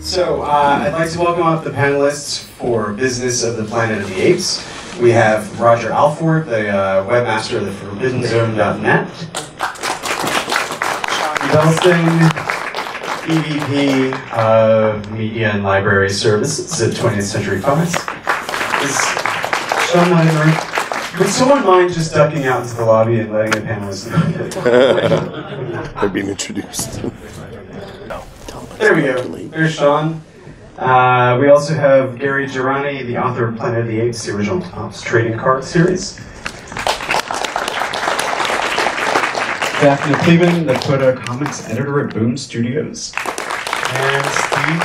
So, I'd like to welcome up the panelists for Business of the Planet of the Apes. We have Roger Alford, the webmaster of the ForbiddenZone.net. Schawn Belston, EVP of Media and Library Services at 20th Century Fox. Is Schawn not in the room? Would someone mind just ducking out into the lobby and letting the panelists know? They're being introduced. There we go. There's Schawn. We also have Gerani, the author of Planet of the Apes, the original Topps trading card series. Dafna Pleban, the POTA comics editor at Boom Studios. And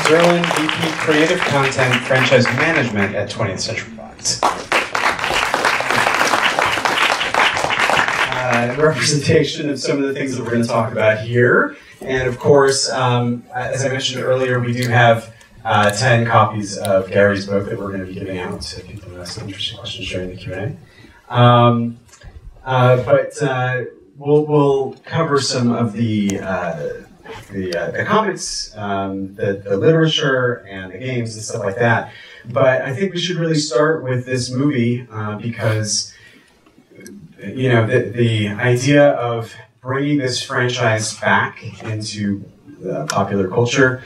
Tzirlin, VP Creative Content Franchise Management at 20th Century Fox. Representation of some of the things that we're going to talk about here. And of course, as I mentioned earlier, we do have 10 copies of Gary's book that we're going to be giving out to people who ask interesting questions during the Q&A. We'll cover some of the comics, the literature, and the games and stuff like that. But I think we should really start with this movie because, you know, the idea of bringing this franchise back into popular culture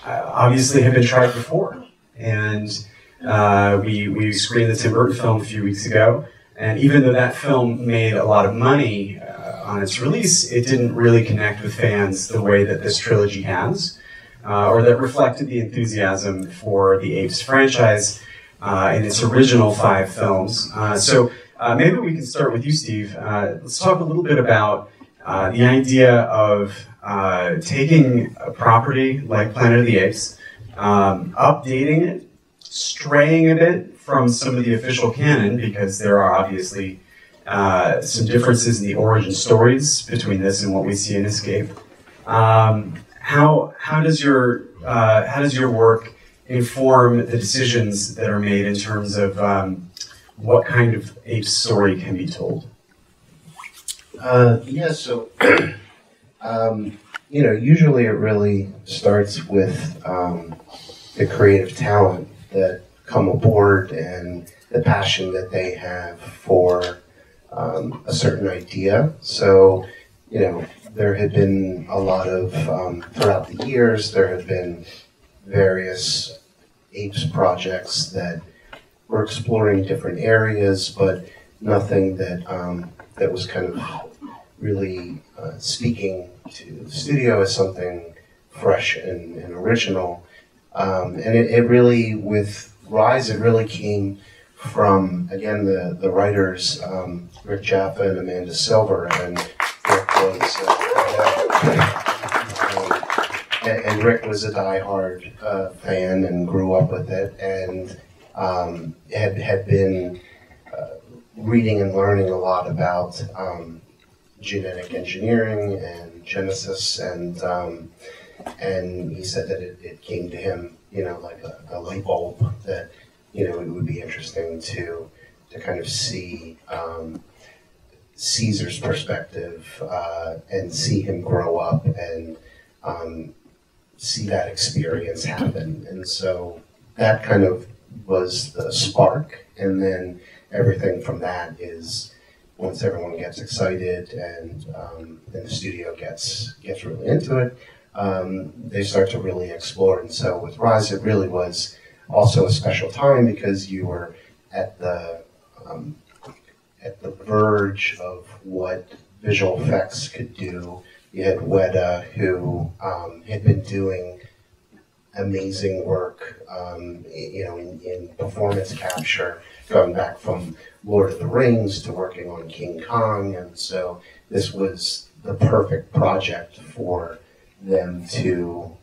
obviously had been tried before. And we screened the Tim Burton film a few weeks ago, and even though that film made a lot of money on its release, it didn't really connect with fans the way that this trilogy has, or that reflected the enthusiasm for the Apes franchise in its original 5 films. Maybe we can start with you, Steve. Let's talk a little bit about the idea of taking a property like Planet of the Apes, updating it, straying a bit from some of the official canon, because there are obviously some differences in the origin stories between this and what we see in Escape. How does your work inform the decisions that are made in terms of what kind of ape story can be told? Usually it really starts with the creative talent that come aboard and the passion that they have for a certain idea. So, there had been a lot of, throughout the years, there had been various Apes projects that were exploring different areas, but nothing that that was kind of really speaking to the studio as something fresh and original. And it really, with Rise, it really came from, again, the writers, Rick Jaffa and Amanda Silver, and Rick was a diehard fan and grew up with it, and had been reading and learning a lot about genetic engineering and genesis, and he said that it came to him, like a light bulb, that it would be interesting to kind of see Caesar's perspective and see him grow up and see that experience happen. And so that kind of was the spark, and then everything from that is, once everyone gets excited and the studio gets really into it, they start to really explore. And so with Rise, it really was also a special time because you were at the verge of what visual effects could do. You had Weta, who had been doing amazing work, in performance capture, going back from Lord of the Rings to working on King Kong, and so this was the perfect project for them to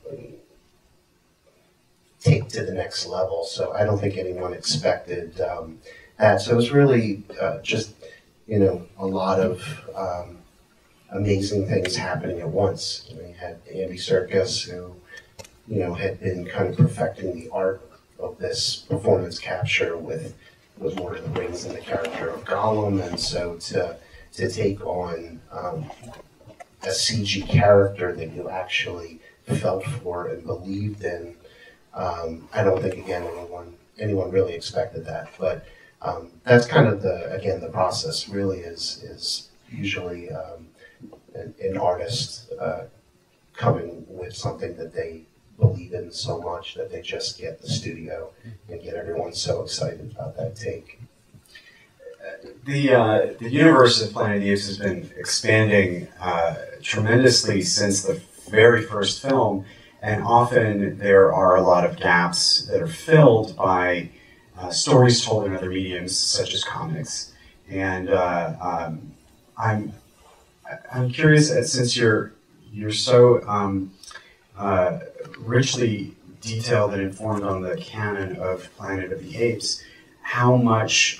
take to the next level. So I don't think anyone expected that. So it was really just, a lot of amazing things happening at once. You had Andy Serkis, who, had been kind of perfecting the art of this performance capture with Lord of the Rings and the character of Gollum, and so to take on a CG character that you actually felt for and believed in. I don't think, again, anyone really expected that, but that's kind of the process really is usually an artist coming with something that they believe in so much that they just get the studio and get everyone so excited about that take. The universe of Planet of the Apes has been expanding tremendously since the very first film, and often there are a lot of gaps that are filled by stories told in other mediums, such as comics. And I'm curious, since you're so richly detailed and informed on the canon of Planet of the Apes, how much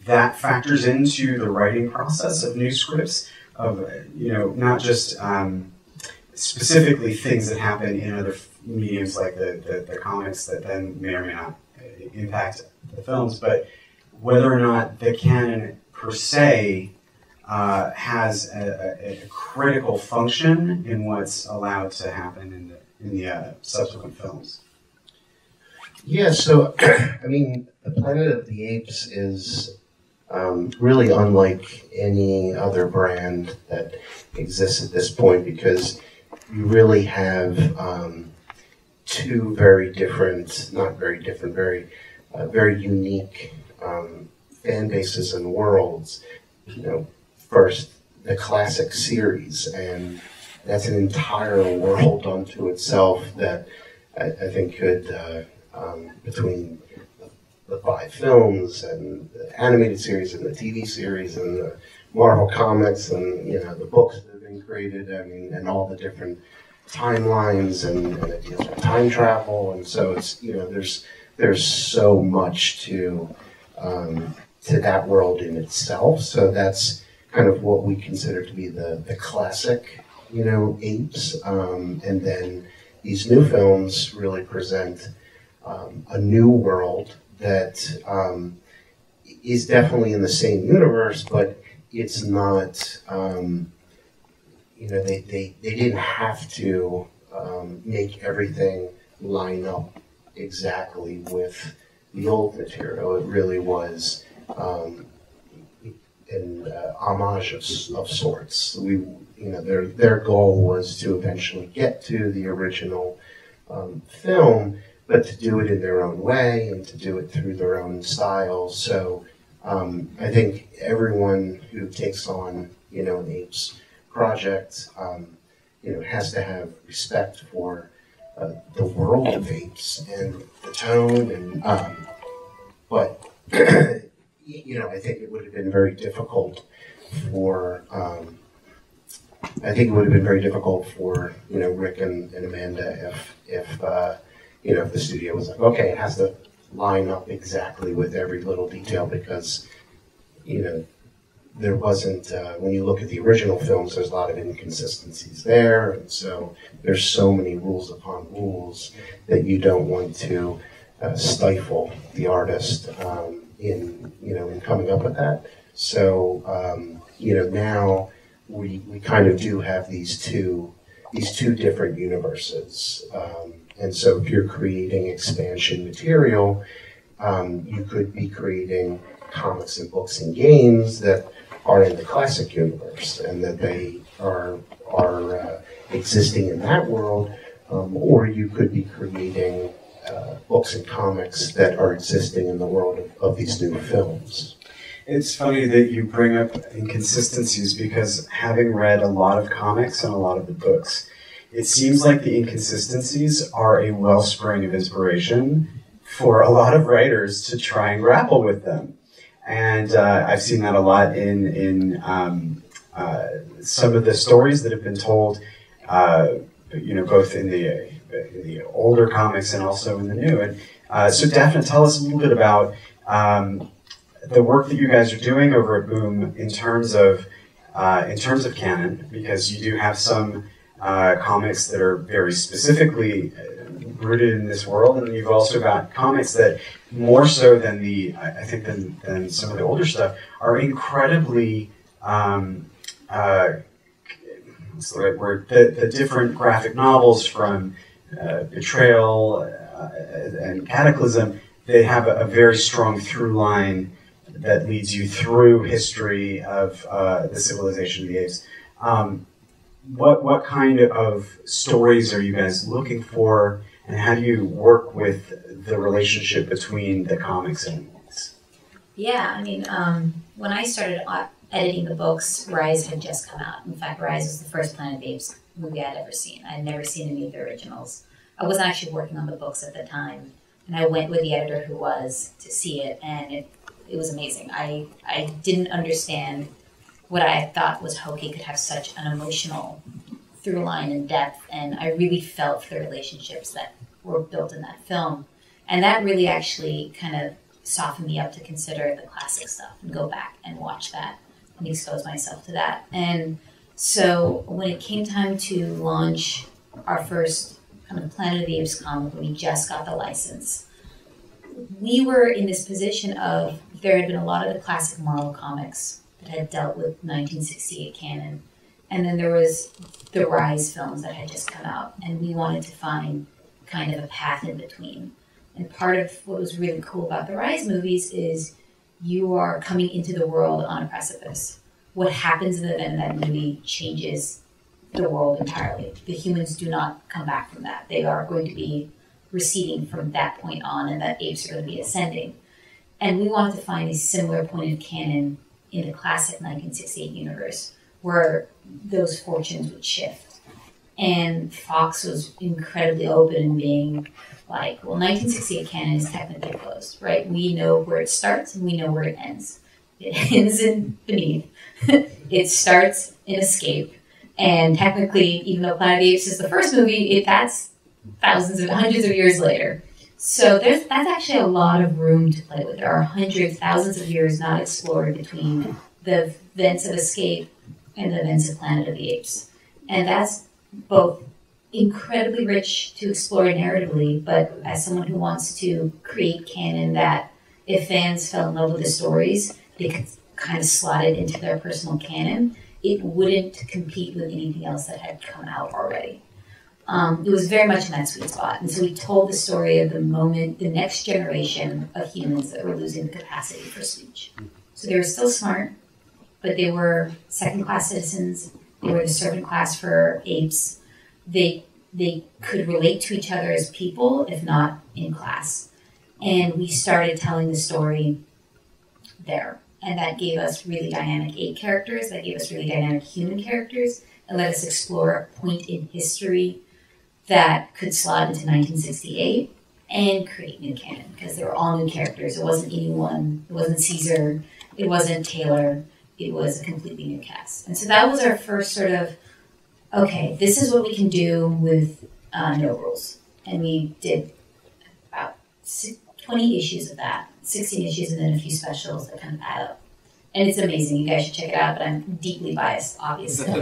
that factors into the writing process of new scripts, of not just specifically things that happen in other mediums like the comics that then may or may not impact the films, but whether or not the canon per se has a critical function in what's allowed to happen in the subsequent films. Yeah, so I mean, the Planet of the Apes is really unlike any other brand that exists at this point, because you really have two very different, not very different, very unique fan bases and worlds. First, the classic series, and that's an entire world unto itself that I think could, between the 5 films and the animated series and the TV series and the Marvel comics and the books that have been created, I mean, and all the different timelines and it deals with time travel, and so it's there's so much to that world in itself. So that's kind of what we consider to be the classic, apes, and then these new films really present a new world that is definitely in the same universe, but it's not. They didn't have to make everything line up exactly with the old material. It really was an homage of sorts. Their goal was to eventually get to the original film, but to do it in their own way and to do it through their own style. So I think everyone who takes on an Apes project has to have respect for the world of Apes and the tone, and but I think it would have been very difficult for Rick and Amanda if the studio was like, okay, it has to line up exactly with every little detail, because there wasn't, when you look at the original films, there's a lot of inconsistencies there, and so there's so many rules upon rules that you don't want to stifle the artist in coming up with that. So now we kind of do have these two different universes, and so if you're creating expansion material, you could be creating comics and books and games that are in the classic universe and that they are existing in that world, or you could be creating books and comics that are existing in the world of these new films. It's funny that you bring up inconsistencies, because having read a lot of comics and a lot of the books, it seems like the inconsistencies are a wellspring of inspiration for a lot of writers to try and grapple with them. And I've seen that a lot in some of the stories that have been told, both in the older comics and also in the new. And so Dafna, tell us a little bit about the work that you guys are doing over at Boom in terms of canon, because you do have some comics that are very specifically rooted in this world, and you've also got comics that, more so than than some of the older stuff, are incredibly what's the right word? The different graphic novels from Betrayal and Cataclysm, they have a very strong through line that leads you through history of the civilization of the apes. What kind of stories are you guys looking for, and how do you work with the relationship between the comics and movies? Yeah, I mean, when I started editing the books, Rise had just come out. In fact, Rise was the first Planet of the Apes movie I'd ever seen. I'd never seen any of the originals. I wasn't actually working on the books at the time, and I went with the editor who was to see it, and it was amazing. I didn't understand what I thought was hokey could have such an emotional through line and depth, and I really felt for the relationships that were built in that film. And that really actually kind of softened me up to consider the classic stuff and go back and watch that and expose myself to that. And so when it came time to launch our first kind of Planet of the Apes comic, we just got the license. We were in this position of, there had been a lot of the classic Marvel comics that had dealt with 1968 canon. And then there was the Rise films that had just come out. And we wanted to find kind of a path in between. And part of what was really cool about the Rise movies is you are coming into the world on a precipice. What happens in the event of that movie changes the world entirely. The humans do not come back from that. They are going to be receding from that point on, and that apes are going to be ascending. And we wanted to find a similar point of canon in the classic 1968 universe where those fortunes would shift. And Fox was incredibly open in being like, well, 1968 canon is technically closed, right? We know where it starts and we know where it ends. It ends in Beneath. It starts in Escape. And technically, even though Planet of the Apes is the first movie, that's hundreds of years later. So that's actually a lot of room to play with. There are hundreds, thousands of years not explored between the events of Escape and the events of Planet of the Apes. And that's both incredibly rich to explore narratively, but as someone who wants to create canon that if fans fell in love with the stories, they could kind of slot it into their personal canon, it wouldn't compete with anything else that had come out already. It was very much in that sweet spot. And so we told the story of the moment, the next generation of humans that were losing the capacity for speech. So they were still smart, but they were second-class citizens. They were the servant class for apes. They could relate to each other as people, if not in class. And we started telling the story there. And that gave us really dynamic ape characters. That gave us really dynamic human characters. And let us explore a point in history that could slot into 1968 and create new canon. Because they were all new characters. It wasn't anyone. It wasn't Caesar. It wasn't Taylor. It was a completely new cast. And so that was our first sort of, okay, this is what we can do with no rules. And we did about 20 issues of that, 16 issues, and then a few specials that kind of add up. And it's amazing. You guys should check it out, but I'm deeply biased, obviously.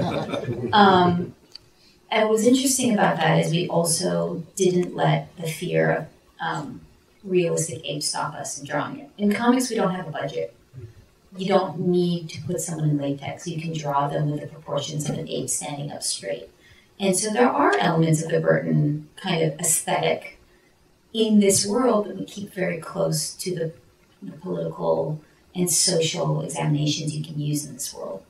And what was interesting about that is we also didn't let the fear of realistic apes stop us in drawing it. In comics, we don't have a budget. You don't need to put someone in latex. You can draw them with the proportions of an ape standing up straight. And so there are elements of the Burton kind of aesthetic in this world that we keep very close to the political and social examinations you can use in this world.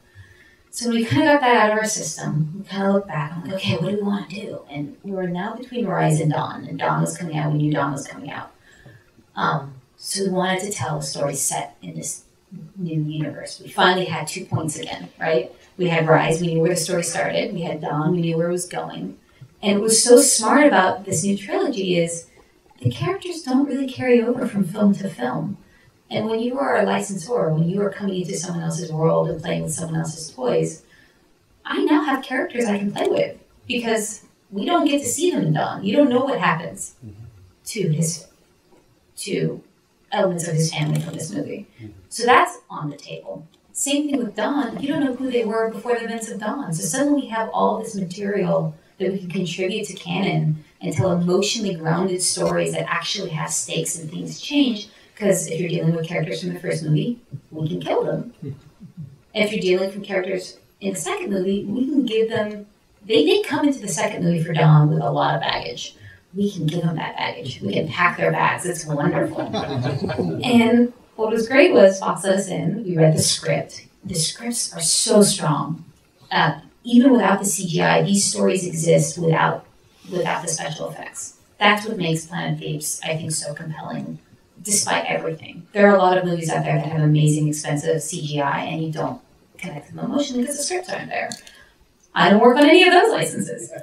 So when we kind of got that out of our system, we kind of looked back and like, okay, what do we want to do? And we were now between Rise and Dawn was coming out. We knew Dawn was coming out. So we wanted to tell a story set in this new universe. We finally had 2 points again, right? We had Rise, we knew where the story started. We had Dawn, we knew where it was going. And what was so smart about this new trilogy is the characters don't really carry over from film to film. And when you are a licensor, when you are coming into someone else's world and playing with someone else's toys, I now have characters I can play with because we don't get to see them in Dawn. You don't know what happens to elements of his family from this movie. So that's on the table. Same thing with Dawn. You don't know who they were before the events of Dawn. So suddenly we have all this material that we can contribute to canon and tell emotionally grounded stories that actually have stakes and things change. Because if you're dealing with characters from the first movie, we can kill them. If you're dealing with characters in the second movie, we can give them they did come into the second movie for Dawn with a lot of baggage. We can give them that baggage. We can pack their bags. It's wonderful. And what was great was Fox let us in. We read the script. The scripts are so strong. Even without the CGI, these stories exist without the special effects. That's what makes Planet of the Apes, I think, so compelling, despite everything. There are a lot of movies out there that have amazing, expensive CGI, and you don't connect to them emotionally because the scripts aren't there. I don't work on any of those licenses.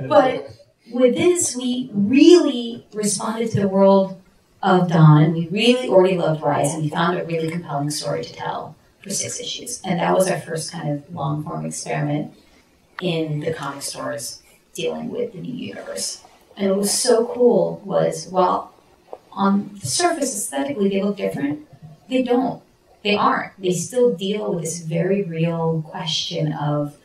But with this, we really responded to the world of Dawn. We really already loved Rise, and we found a really compelling story to tell for 6 issues. And that was our first kind of long-form experiment in the comic stores dealing with the new universe. And what was so cool was, while on the surface, aesthetically, they look different, they don't. They aren't. They still deal with this very real question of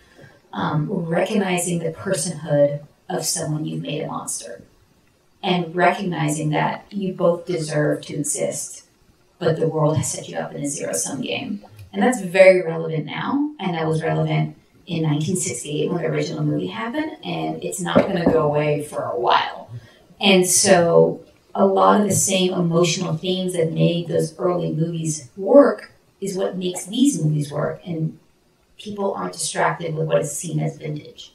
recognizing the personhood of someone you've made a monster. And recognizing that you both deserve to exist, but the world has set you up in a zero-sum game. And that's very relevant now, and that was relevant in 1968 when the original movie happened, and it's not going to go away for a while. And so a lot of the same emotional themes that made those early movies work is what makes these movies work, and people aren't distracted with what is seen as vintage.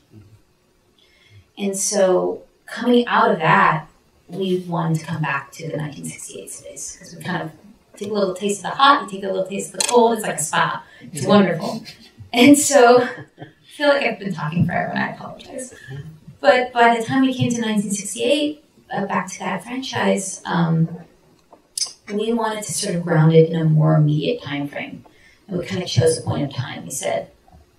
And so coming out of that, we wanted to come back to the 1968 space, because we kind of take a little taste of the hot, you take a little taste of the cold, it's like a spa. It's wonderful. And so I feel like I've been talking forever, and I apologize. But by the time we came to 1968, back to that franchise, we wanted to sort of ground it in a more immediate time frame. And we kind of chose a point of time. We said,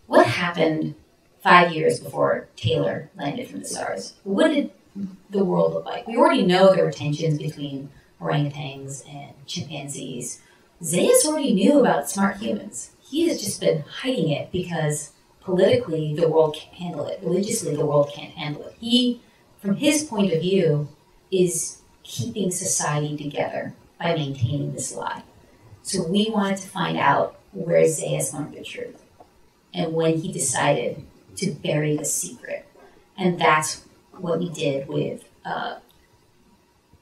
what happened 5 years before Taylor landed from the stars? What did the world look like? We already know there were tensions between orangutans and chimpanzees. Zaius already knew about smart humans. He has just been hiding it because politically the world can't handle it. Religiously the world can't handle it. He, from his point of view, is keeping society together by maintaining this lie. So we wanted to find out where Zaius learned the truth and when he decided to bury the secret. And that's what we did with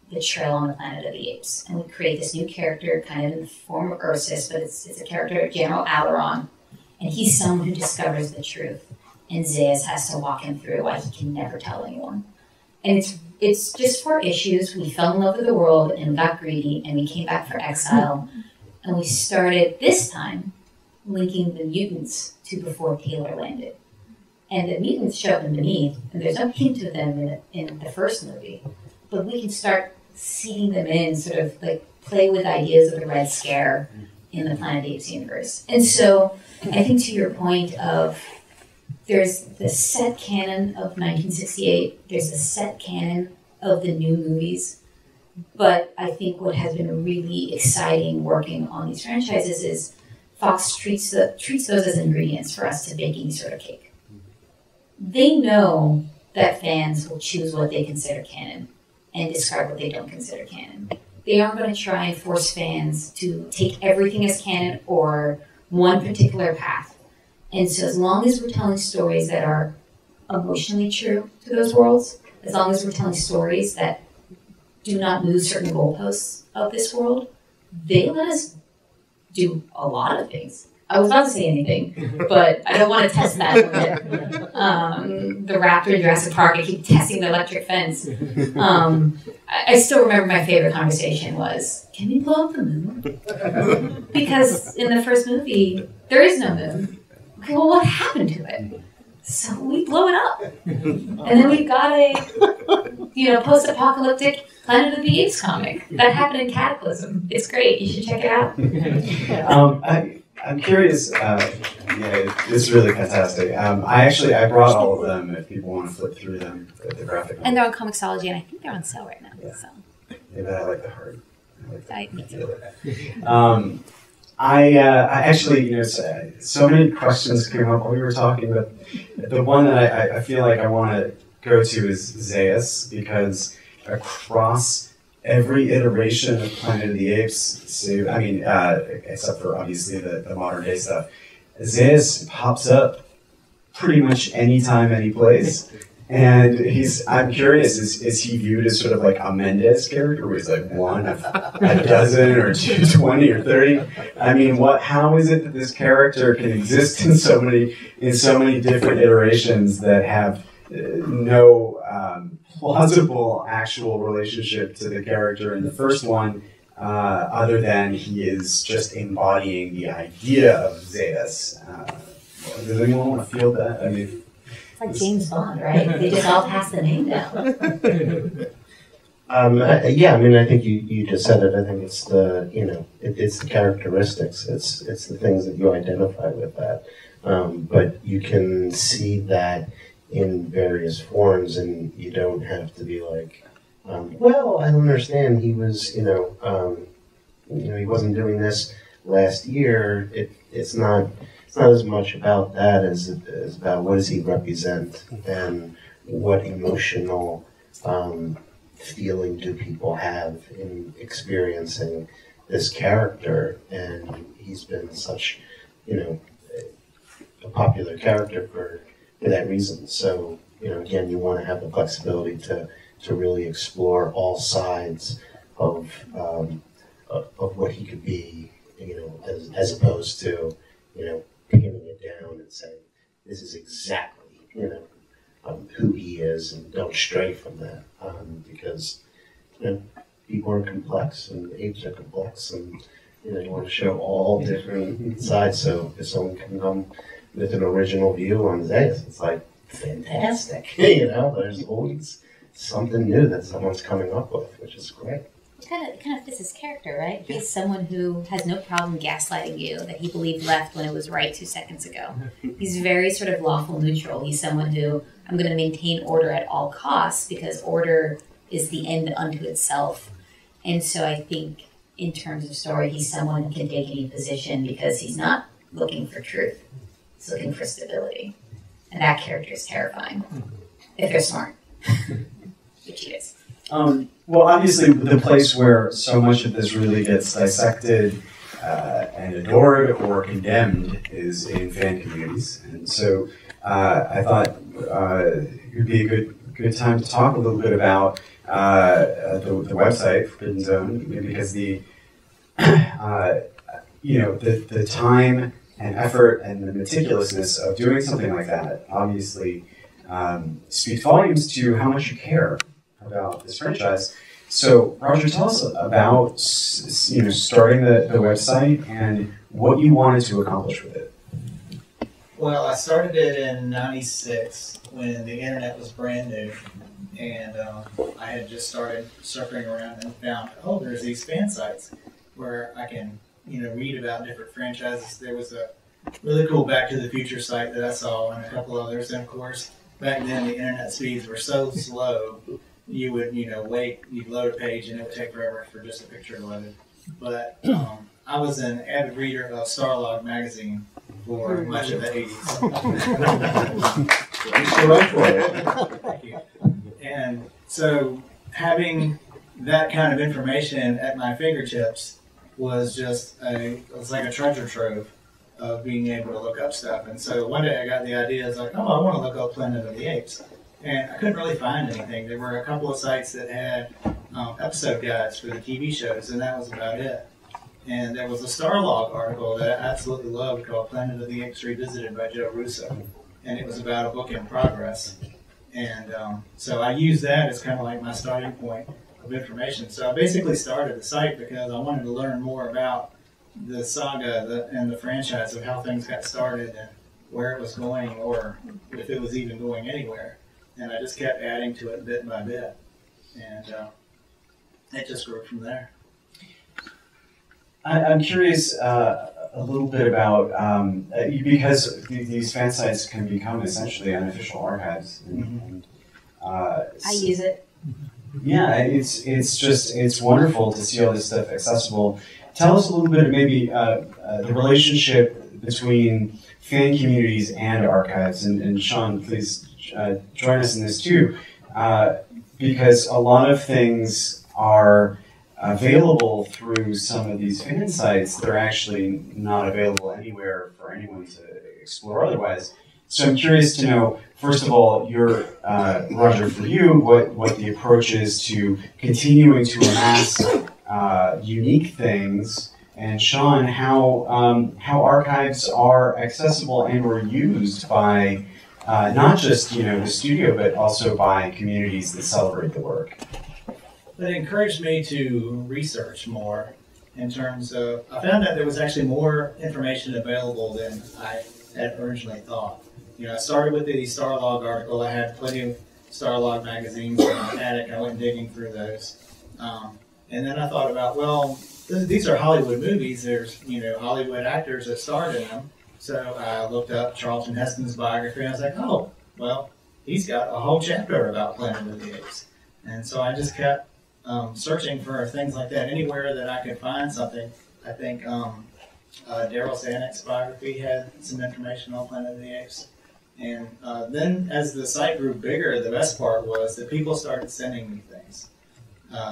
the Trail on the Planet of the Apes. And we create this new character kind of in the form of Ursus, but it's a character, General Aileron. And he's someone who discovers the truth. And Zaius has to walk him through why he can never tell anyone. And it's just 4 issues. We fell in love with the world and got greedy, and we came back for exile. And we started, this time, linking the mutants to before Taylor landed. And the mutants show up underneath, and there's no hint of them in the first movie. But we can start seeing them in, sort of like play with ideas of the Red Scare in the Planet of the Apes universe. And so I think to your point of, there's the set canon of 1968, there's the set canon of the new movies, but I think what has been really exciting working on these franchises is Fox treats those as ingredients for us to bake any sort of cake. They know that fans will choose what they consider canon and discard what they don't consider canon. They aren't going to try and force fans to take everything as canon or one particular path. And so as long as we're telling stories that are emotionally true to those worlds, as long as we're telling stories that do not move certain goalposts of this world, they let us do a lot of things. I was about to say anything, but I don't want to test that limit. The raptor in Jurassic Park, I keep testing the electric fence. I still remember my favorite conversation was, can we blow up the moon? Because in the first movie, there is no moon. Okay, well, what happened to it? So we blow it up. And then we got a, post-apocalyptic Planet of the Apes comic. That happened in Cataclysm. It's great. You should check it out. I'm curious. It's really fantastic. I brought all of them if people want to flip through them. The graphic. And they're on Comixology, and I think they're on sale right now. Yeah. So. Yeah, I like the heart. Me too. I actually, so many questions came up while we were talking, but the one that I feel like I want to go to is Zaius, because across every iteration of Planet of the Apes, except for obviously the modern day stuff, Zaius pops up pretty much anytime, any place. And I'm curious, is he viewed as sort of like a Mendez character, where he's like one of a dozen or 20 or 30? I mean, how is it that this character can exist in so many different iterations that have no plausible actual relationship to the character in the first one, other than he is just embodying the idea of Zeus? Does anyone want to feel that? I mean, it's like James Bond, right? They just all pass the name down. Yeah, I mean, I think you just said it. I think it's it's the characteristics. It's the things that you identify with that. But you can see that in various forms, and you don't have to be like, well, I don't understand. He was, he wasn't doing this last year. It's not as much about that as about what does he represent and what emotional feeling do people have in experiencing this character. And he's been such, a popular character for that reason. So, again, you want to have the flexibility to really explore all sides of what he could be, as opposed to, pinning it down and saying, this is exactly, who he is, and don't stray from that. Because, people are complex, and apes are complex, and, you want to show all different sides. So if someone can come with an original view on Zeus, it's like, fantastic. There's always something new that someone's coming up with, which is great. It kind of fits his character, right? He's someone who has no problem gaslighting you that he believed left when it was right 2 seconds ago. He's very sort of lawful neutral. He's someone who, I'm going to maintain order at all costs because order is the end unto itself. And so I think in terms of story, he's someone who can take any position because he's not looking for truth. He's looking for stability. And that character is terrifying. If they're smart. Which he is. Well, obviously, the place where so much of this really gets dissected and adored or condemned is in fan communities. And so I thought it would be a good time to talk a little bit about the website, Forbidden Zone, because the time and effort and the meticulousness of doing something like that obviously speaks volumes to how much you care about this franchise. So, Roger, tell us about starting the website and what you wanted to accomplish with it. Well, I started it in '96 when the internet was brand new, and I had just started surfing around and found, there's these fan sites where I can read about different franchises. There was a really cool Back to the Future site that I saw, and a couple others. And of course, back then the internet speeds were so slow. You would, wait, you'd load a page and it would take forever for just a picture to load. But I was an avid reader of Starlog magazine for much of the 80s. Thank you. And so having that kind of information at my fingertips was just like a treasure trove of being able to look up stuff. And so one day I got the idea, I want to look up Planet of the Apes. And I couldn't really find anything. There were a couple of sites that had episode guides for the TV shows, and that was about it. And there was a Starlog article that I absolutely loved called Planet of the Apes Revisited by Joe Russo. And it was about a book in progress. And so I used that as kind of like my starting point of information. So I basically started the site because I wanted to learn more about the saga and the franchise of how things got started and where it was going, or if it was even going anywhere. And I just kept adding to it bit by bit. And it just grew from there. I'm curious a little bit about, because these fan sites can become essentially unofficial archives. I use it. Yeah, it's wonderful to see all this stuff accessible. Tell us a little bit maybe the relationship between fan communities and archives. And Schawn, please join us in this too, because a lot of things are available through some of these fan sites that are actually not available anywhere for anyone to explore otherwise. So I'm curious to know, first of all, Roger, for you, what the approach is to continuing to amass unique things, and Schawn, how archives are accessible and or used by not just the studio, but also by communities that celebrate the work. It encouraged me to research more in terms of, I found that there was actually more information available than I had originally thought. I started with the Starlog article. I had plenty of Starlog magazines in my attic. I went digging through those. And then I thought about, well, these are Hollywood movies. There's, Hollywood actors that starred in them. So I looked up Charlton Heston's biography, and I was like, oh, well, he's got a whole chapter about Planet of the Apes. And so I just kept searching for things like that. Anywhere that I could find something. I think Daryl Zanuck's biography had some information on Planet of the Apes. And then as the site grew bigger, the best part was that people started sending me things.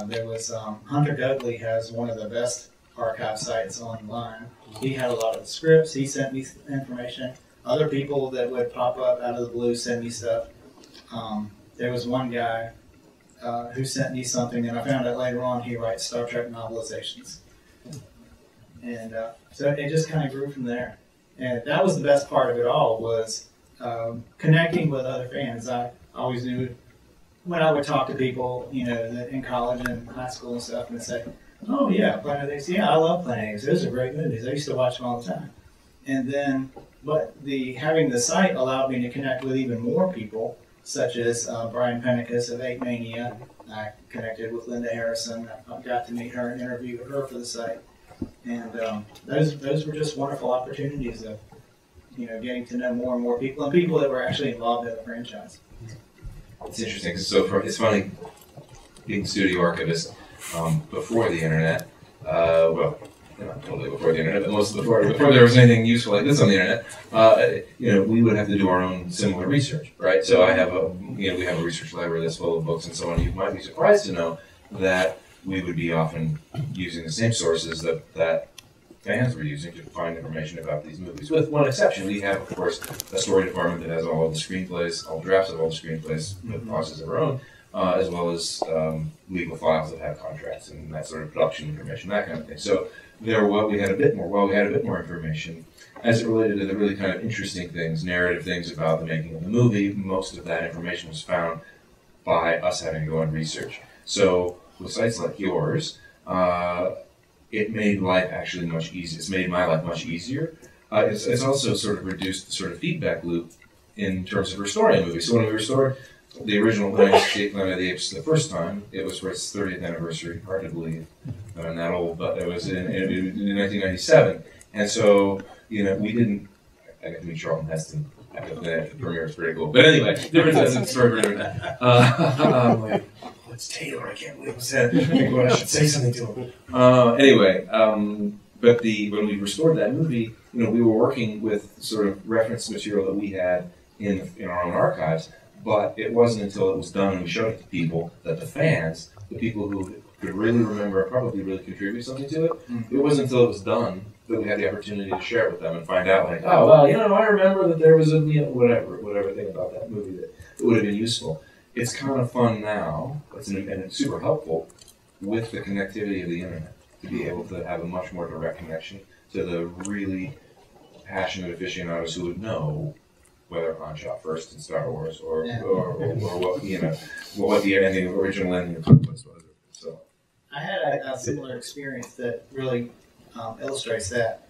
There was Hunter Dudley has one of the best archive sites online. He had a lot of the scripts. He sent me information. Other people that would pop up out of the blue send me stuff. There was one guy who sent me something, and I found out later on he writes Star Trek novelizations. And so it just kind of grew from there. And that was the best part of it all, was connecting with other fans. I always knew when I would talk to people, in college and high school and stuff, and say, oh yeah, Planet of the Apes. Yeah, I love Planet of the Apes. Those are great movies. I used to watch them all the time. And then, but having the site allowed me to connect with even more people, such as Brian Pennicus of Ape Mania. I connected with Linda Harrison. I got to meet her and interview her for the site. And those were just wonderful opportunities of, getting to know more and more people, and people that were actually involved in the franchise. It's interesting. So it's funny being studio archivist before the internet. Well, not totally before the internet, but mostly before there was anything useful like this on the internet. We would have to do our own similar research, right? So I have we have a research library that's full of books and so on. You might be surprised to know that we would be often using the same sources that fans were using to find information about these movies. With one exception, we have, of course, a story department that has all of the screenplays, all drafts of all the screenplays with pauses of our own, as well as legal files that have contracts and that sort of production information, that kind of thing. So we had a bit more information as it related to the really kind of interesting things, narrative things about the making of the movie. Most of that information was found by us having to go and research. So with sites like yours, it made life actually much easier. It's made my life much easier. It's also sort of reduced the sort of feedback loop in terms of restoring a movie. So when we restored the original Planet of the Apes the first time, it was for its 30th anniversary. Hard to believe I'm that old, but it was in 1997. And so, we didn't. I got to meet Charlton Heston at the premiere. It's pretty cool. But anyway, different story for different. I'm like, it's Taylor. I can't believe I said. I think I should say something to him. Anyway, but when we restored that movie, we were working with sort of reference material that we had in our own archives. But it wasn't until it was done and we showed it to people that the fans, the people who could really remember and probably really contribute something to it, it wasn't until it was done that we had the opportunity to share it with them and find out, like, oh, well, I remember that there was a, whatever thing about that movie that would have been useful. It's kind of fun now, and it's super helpful with the connectivity of the internet to be able to have a much more direct connection to the really passionate aficionados who would know whether Han shot first in Star Wars or what what the original ending of Conquest was. So I had a similar experience that really illustrates that.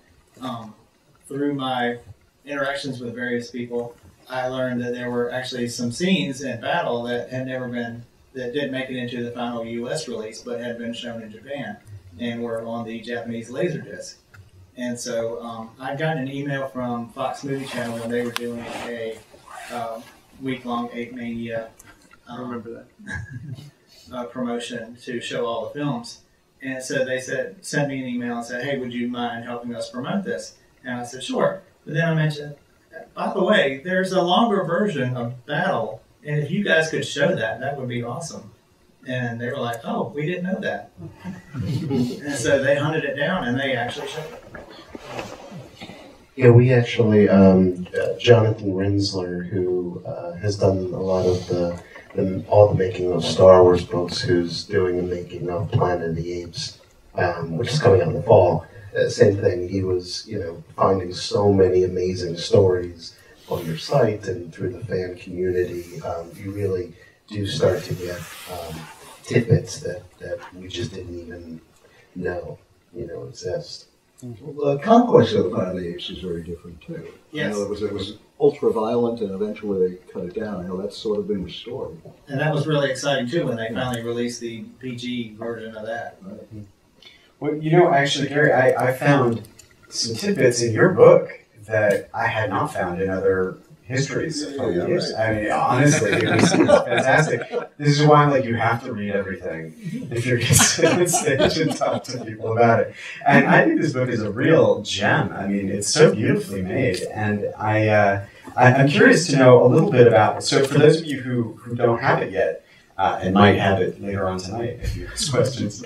Through my interactions with various people, I learned that there were actually some scenes in battle that didn't make it into the final U.S. release, but had been shown in Japan and were on the Japanese Laserdisc. And so I got an email from Fox Movie Channel when they were doing a week-long Ape Mania promotion to show all the films. And so they sent me an email and said, hey, would you mind helping us promote this? And I said, sure. But then I mentioned, by the way, there's a longer version of Battle, and if you guys could show that, that would be awesome. And they were like, oh, we didn't know that. And so they hunted it down, and they actually showed it. Yeah, we actually, Jonathan Rinsler, who has done a lot of all the making of Star Wars books, who's doing the making of Planet of the Apes, which is coming out in the fall. Same thing, he was, finding so many amazing stories on your site and through the fan community. You really do start to get tidbits that we just didn't even know, exist. Well, the conquest of the Planet of the Apes is very different too. Yes. I know it was ultra violent, and eventually they cut it down. I know that's sort of been restored. And that was really exciting too when they finally released the PG version of that. Well, actually, Gary, I found some tidbits in your book that I had not found in other histories of the Apes. I mean, honestly, it was fantastic. This is why I'm like, you have to read everything if you're going to sit on stage and talk to people about it. And I think this book is a real gem. I mean, it's so beautifully made. And I'm curious to know a little bit about it. So for those of you who don't have it yet, and might have it later on tonight if you ask questions,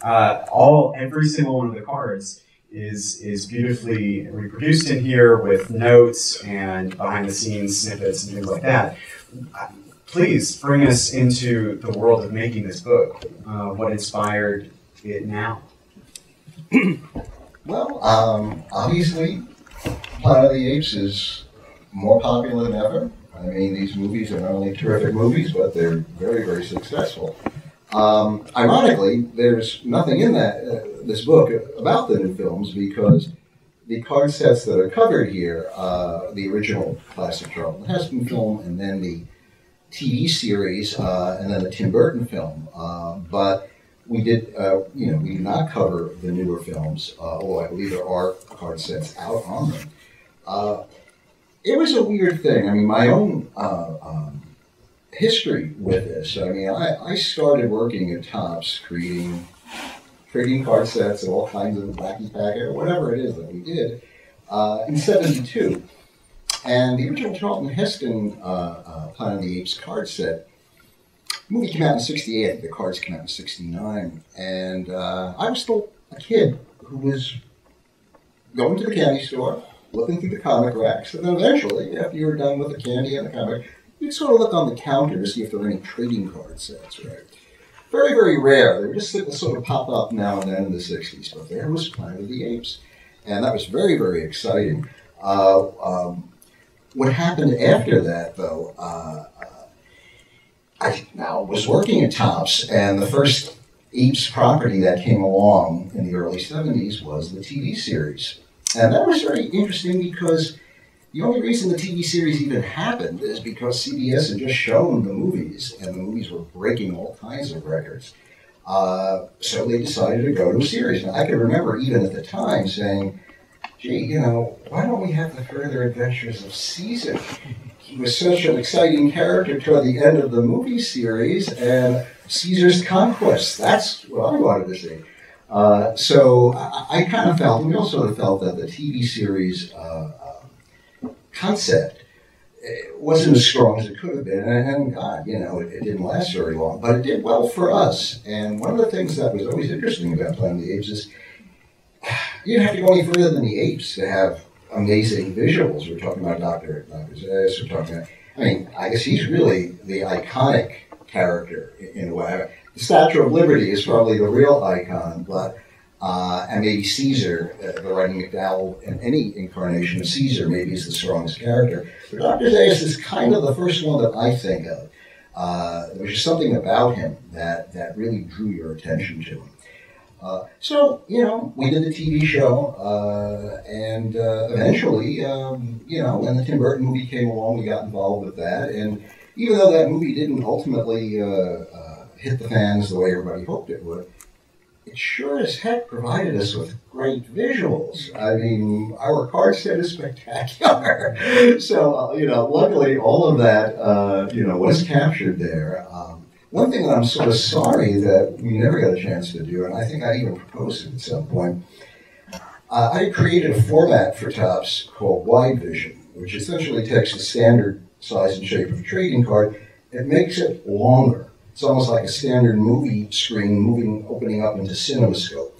every single one of the cards is beautifully reproduced in here with notes and behind-the-scenes snippets and things like that. Please bring us into the world of making this book. What inspired it now? Well, obviously, Planet of the Apes is more popular than ever. I mean, these movies are not only terrific movies, but they're very, very successful. Ironically, there's nothing in this book about the new films because the card sets that are covered here, the original classic Charlton Heston film, and then the TV series, and then the Tim Burton film. But we did, we do not cover the newer films, although I believe there are card sets out on them. It was a weird thing. I mean, my own history with this. I mean, I started working at Topps, creating trading card sets and all kinds of wacky packet or whatever it is that we did in '72. And the original Charlton Heston Planet of the Apes card set, the movie came out in '68. I think the cards came out in '69. And I was still a kid who was going to the candy store, looking through the comic racks, and then eventually, after you were done with the candy and the comic, you'd sort of look on the counter to see if there were any trading card sets, right? Very, very rare. They were just sort of pop up now and then in the '60s, but there was Planet of the Apes. And that was very, very exciting. What happened after that, though, I now was working at Topps, and the first Apes property that came along in the early '70s was the TV series. And that was very interesting because the only reason the TV series even happened is because CBS had just shown the movies, and the movies were breaking all kinds of records. So they decided to go to a series. Now, I can remember even at the time saying, gee, why don't we have the further adventures of Caesar? He was such an exciting character toward the end of the movie series, and Caesar's conquest, that's what I wanted to see. So I kind of felt, and we also felt that the TV series concept wasn't as strong as it could have been, and God, it didn't last very long, but it did well for us. And one of the things that was always interesting about Planet of the Apes is you didn't have to go any further than the Apes to have amazing visuals. We're talking about Dr. Zez, we're talking about, I guess he's really the iconic character in a way. The Statue of Liberty is probably the real icon, but and maybe Caesar, the writing McDowell, in any incarnation of Caesar, maybe is the strongest character. But Dr. Zaius is kind of the first one that I think of. There was just something about him that really drew your attention to him. So, we did the TV show, and eventually, when the Tim Burton movie came along, we got involved with that. And even though that movie didn't ultimately hit the fans the way everybody hoped it would, it sure as heck provided us with great visuals. Our card set is spectacular. So, luckily all of that, was captured there. One thing that I'm sort of sorry that we never got a chance to do, and I think I even proposed it at some point, I created a format for Topps called Wide Vision, which essentially takes the standard size and shape of a trading card and makes it longer. It's almost like a standard movie screen opening up into CinemaScope.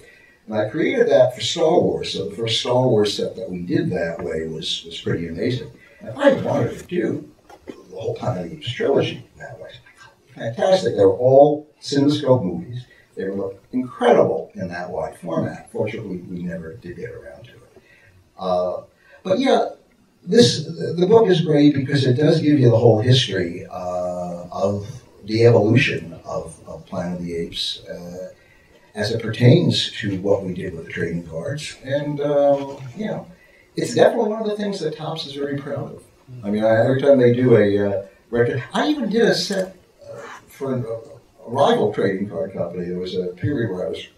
And I created that for Star Wars, so the first Star Wars set that we did that way was pretty amazing. And I wanted to do the whole Planet of the Apes trilogy that way. Fantastic. They were all CinemaScope movies. They were incredible in that wide format. Fortunately, we never did get around to it. But yeah, the book is great because it does give you the whole history of the evolution of Planet of the Apes as it pertains to what we did with the trading cards. And, you know, it's definitely one of the things that Topps is very proud of. I mean, every time they do a record, I even did a set for a rival trading card company. There was a period where I was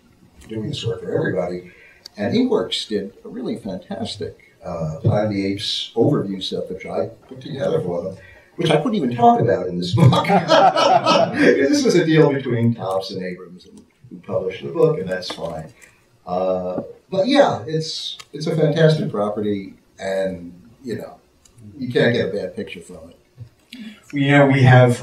doing this work for everybody, and Inkworks did a really fantastic Planet of the Apes overview set, which I put together for them, which I couldn't even talk about in this book. This was a deal between Topps and Abrams, who published the book, and that's fine. But yeah, it's a fantastic property, and you know, you can't get a bad picture from it. You know, we have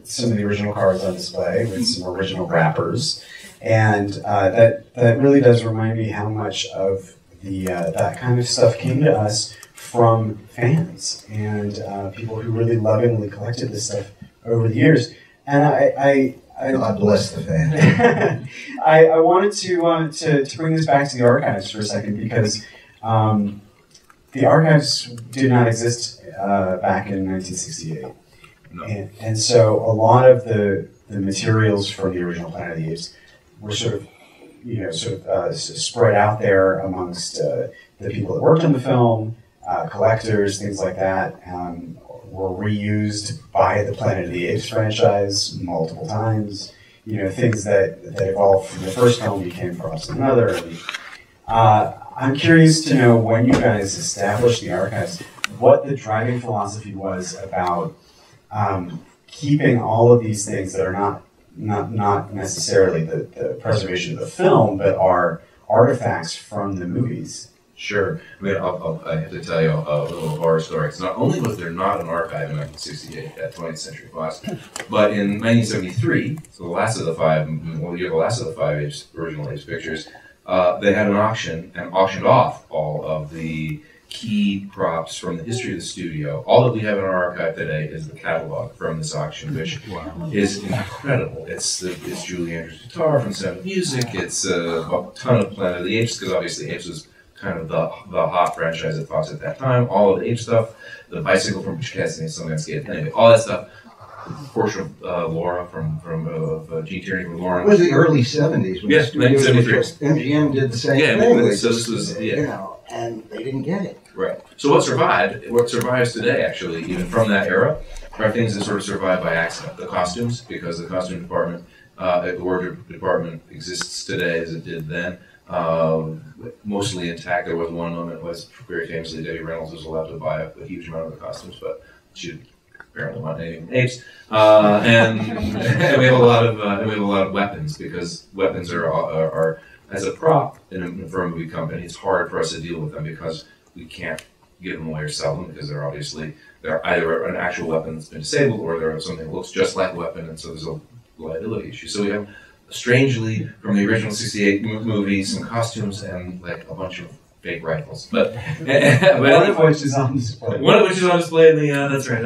some of the original cards on display with some original wrappers, and that really does remind me how much of the that kind of stuff came to us from fans and people who really lovingly collected this stuff over the years. And I God bless the fan. I wanted to bring this back to the archives for a second because the archives did not exist back in 1968. No. And so a lot of the materials from the original Planet of the Apes were sort of spread out there amongst the people that worked on the film, collectors, things like that, were reused by the Planet of the Apes franchise multiple times. You know, things that evolved from the first film became props in another. And, I'm curious to know, when you guys established the archives, what the driving philosophy was about keeping all of these things that are not necessarily the preservation of the film, but are artifacts from the movies. Sure. I mean, I have to tell you a little horror story. It's not only was there not an archive in 1968 at 20th Century Fox, but in 1973, so the last of the five Apes, original Apes pictures, they had an auction and auctioned off all of the key props from the history of the studio. All that we have in our archive today is the catalog from this auction, which is incredible. It's Julie Andrews' guitar from Sound of Music. It's a ton of Planet of the Apes, because obviously Apes was kind of the hot franchise at Fox at that time. All of the Ape stuff, the bicycle from Butch Cassidy and Sundance Kid, anyway, all that stuff. Portion of Laura from Gene Tierney from Lauren. It was the early 70s when yes, 1973. MGM did the same thing. So this was, you know, and they didn't get it. Right. So what survives today, actually, even from that era, are things that sort of survive by accident. The costumes, because the costume department, the wardrobe department exists today as it did then. Mostly intact. There was one moment was very famously Debbie Reynolds was allowed to buy a huge amount of the costumes, but she apparently wanted anything apes. And we have a lot of weapons, because weapons are as a prop for a movie company. It's hard for us to deal with them because we can't give them away or sell them, because they're either an actual weapon that's been disabled, or they're something that looks just like a weapon, and so there's a liability issue. So we have, strangely, from the original 68 movie, some costumes and like a bunch of fake rifles. But one of which is on display. One of which is on display in the, that's right.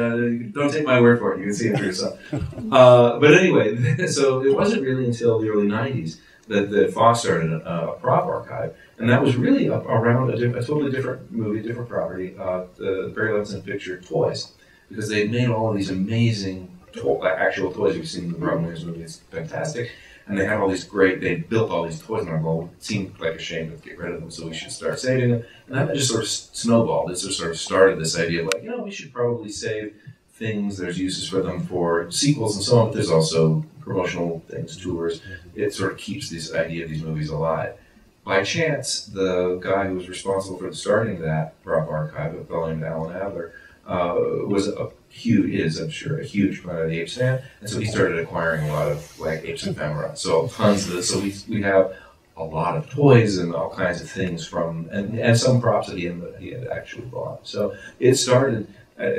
Don't take my word for it. You can see it for yourself. But anyway, so it wasn't really until the early 90s that Fox started a prop archive. And that was really around a totally different movie, different property, the Barry Levinson picture Toys. Because they made all of these amazing actual toys. You've seen the Robin Williams movie. It's fantastic. And they had all these they built all these toys, and I'm going, it seemed like a shame to get rid of them, so we should start saving them. And that just sort of snowballed. It sort of started this idea of, like, we should probably save things. There's uses for them for sequels and so on, but there's also promotional things, tours. It sort of keeps this idea of these movies alive. By chance, the guy who was responsible for starting that prop archive, a fellow named Alan Adler, I'm sure, a huge Planet of the Apes fan, and so he started acquiring a lot of Apes ephemera. So tons of this. So we have a lot of toys and all kinds of things from, and some props that he had actually bought. So it started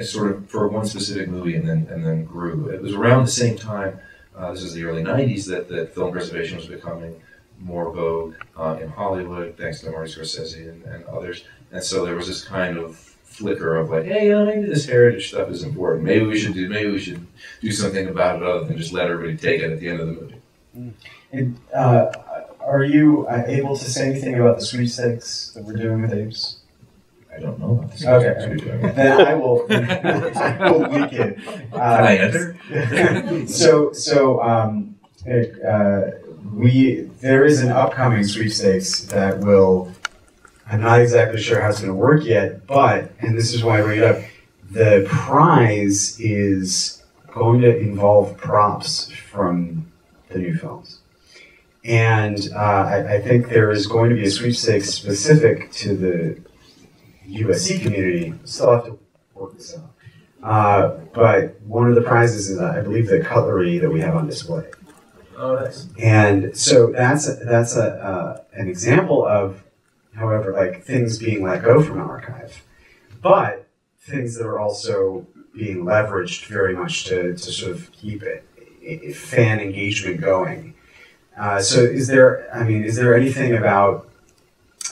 sort of for one specific movie, and then grew. It was around the same time. This was the early '90s that film preservation was becoming more vogue in Hollywood, thanks to Martin Scorsese and others. And so there was this kind of flicker of like, hey, maybe this heritage stuff is important. Maybe we should do something about it other than just let everybody take it at the end of the movie. And, are you able to say anything about the sweepstakes that we're doing with Apes? I don't know about this. Okay. Then I will leak it. Can I enter? There is an upcoming sweepstakes that will, I'm not exactly sure how it's going to work yet, but, and this is why I bring it up, the prize is going to involve props from the new films. And I think there is going to be a sweepstakes specific to the USC community. Still have to work this out. But one of the prizes is, I believe, the cutlery that we have on display. Oh, nice. And so that's an example of, however, like things being let go from an archive, but things that are also being leveraged very much to sort of keep fan engagement going. So is there anything about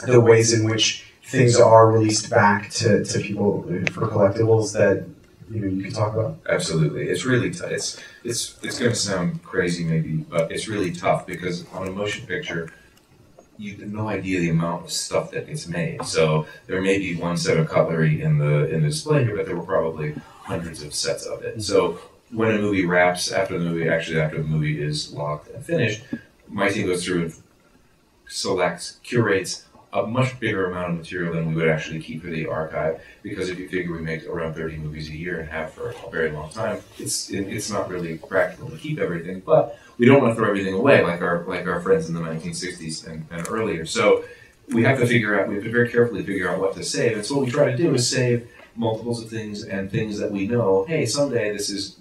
the ways in which things are released back to people for collectibles that you can talk about? Absolutely. It's really tough. It's going to sound crazy maybe, but it's really tough because on a motion picture, you have no idea the amount of stuff that gets made. So there may be one set of cutlery in the display here, but there were probably hundreds of sets of it. So when a movie wraps, after the movie is locked and finished, my team goes through and selects, curates a much bigger amount of material than we would actually keep for the archive, because if you figure we make around 30 movies a year and have for a very long time, it's not really practical to keep everything, but we don't want to throw everything away like our friends in the 1960s and earlier. So we have to very carefully figure out what to save, and so what we try to do is save multiples of things and things that we know, hey, someday this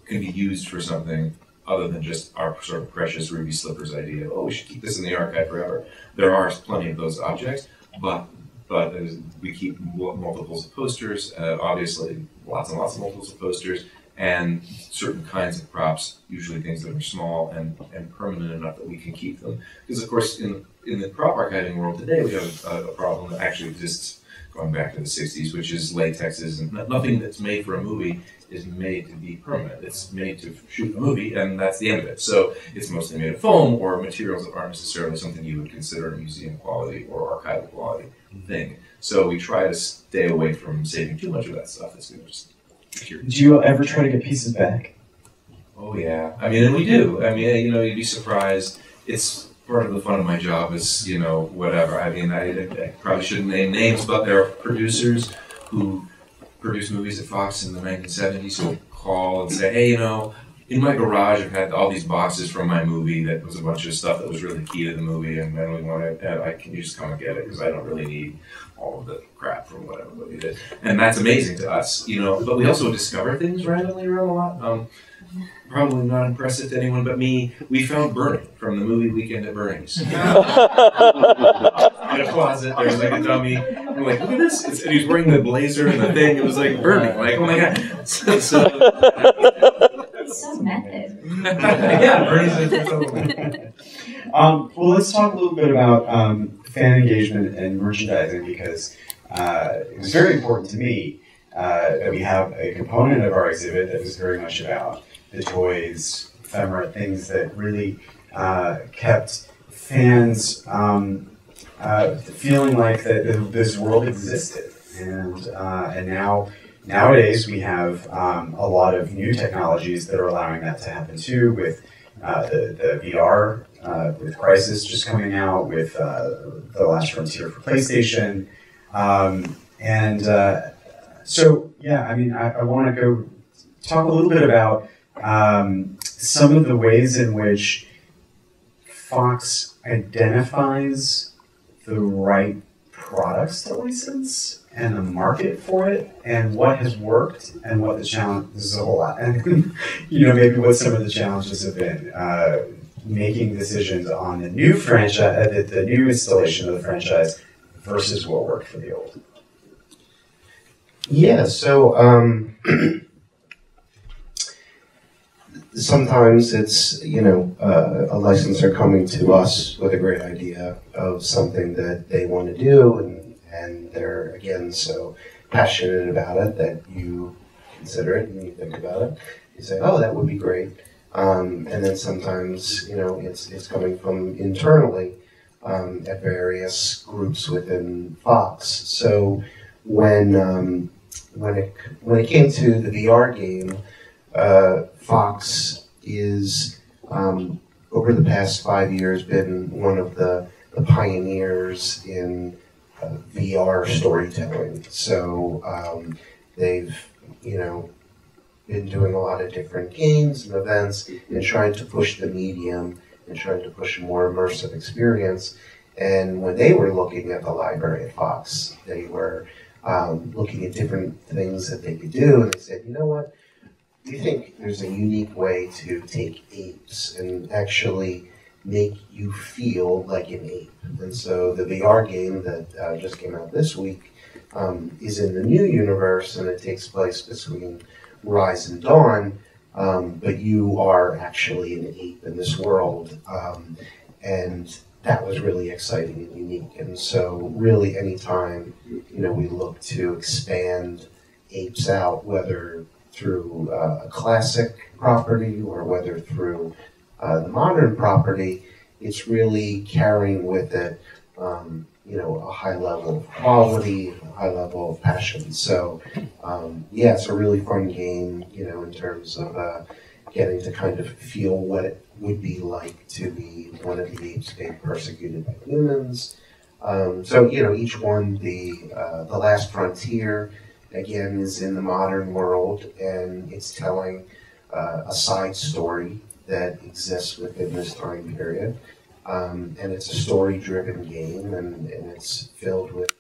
can be used for something other than just our sort of precious ruby slippers idea. Oh, we should keep this in the archive forever. There are plenty of those objects, but we keep multiples of posters, obviously lots and lots of multiples of posters, and certain kinds of props, usually things that are small and permanent enough that we can keep them. Because of course, in the prop archiving world today, we have a problem that actually exists going back to the 60s, which is latexes, and nothing that's made for a movie is made to be permanent. It's made to shoot a movie, and that's the end of it. So it's mostly made of foam or materials that aren't necessarily something you would consider a museum quality or archival quality thing. So we try to stay away from saving too much of that stuff. It's just pure. Do you ever try to get pieces back? Oh yeah, and we do. You'd be surprised. It's part of the fun of my job is, whatever. I probably shouldn't name names, but there are producers who produced movies at Fox in the 1970s who would call and say, hey, in my garage I've had all these boxes from my movie that was a bunch of stuff that was really key to the movie, and then we want to, can you just come and get it, because I don't really need all of the crap from whatever movie it is. And that's amazing to us, but we also discover things randomly around a lot. Probably not impressive to anyone but me. We found Bernie from the movie Weekend at Bernie's. In a closet, there's like a dummy. I'm like, look at this. And he's wearing the blazer and the thing. It was like Bernie. Like, oh my god. So method. Yeah, Bernie's well, let's talk a little bit about fan engagement and merchandising, because it was very important to me that we have a component of our exhibit that was very much about the toys, ephemera, things that really kept fans feeling like that this world existed. And nowadays we have a lot of new technologies that are allowing that to happen too, with the VR, with Crisis just coming out, with The Last Frontier for PlayStation. So, yeah, I want to go talk a little bit about some of the ways in which Fox identifies the right products to license and the market for it, and what has worked and what the challenge. This is a whole lot, and maybe what some of the challenges have been. Making decisions on the new franchise, the new installation of the franchise, versus what worked for the old. Yeah. So. sometimes it's, a licensor coming to us with a great idea of something that they want to do, and they're, again, so passionate about it that you consider it and you think about it. You say, oh, that would be great. And then sometimes, it's coming from internally at various groups within Fox. So when it came to the VR game, Fox is, over the past 5 years, been one of the pioneers in VR storytelling. So they've, been doing a lot of different games and events and trying to push the medium and trying to push a more immersive experience. And when they were looking at the library at Fox, they were looking at different things that they could do, and they said, you know what? We think there's a unique way to take apes and actually make you feel like an ape. And so the VR game that just came out this week is in the new universe, and it takes place between Rise and Dawn, but you are actually an ape in this world. And that was really exciting and unique. And so really anytime, we look to expand apes out, whether through a classic property or whether through the modern property, it's really carrying with it, a high level of quality, a high level of passion. So, it's a really fun game, in terms of getting to kind of feel what it would be like to be one of the apes being persecuted by humans. Each one, the Last Frontier, again, is in the modern world, and it's telling a side story that exists within this time period. And it's a story-driven game, and it's filled with,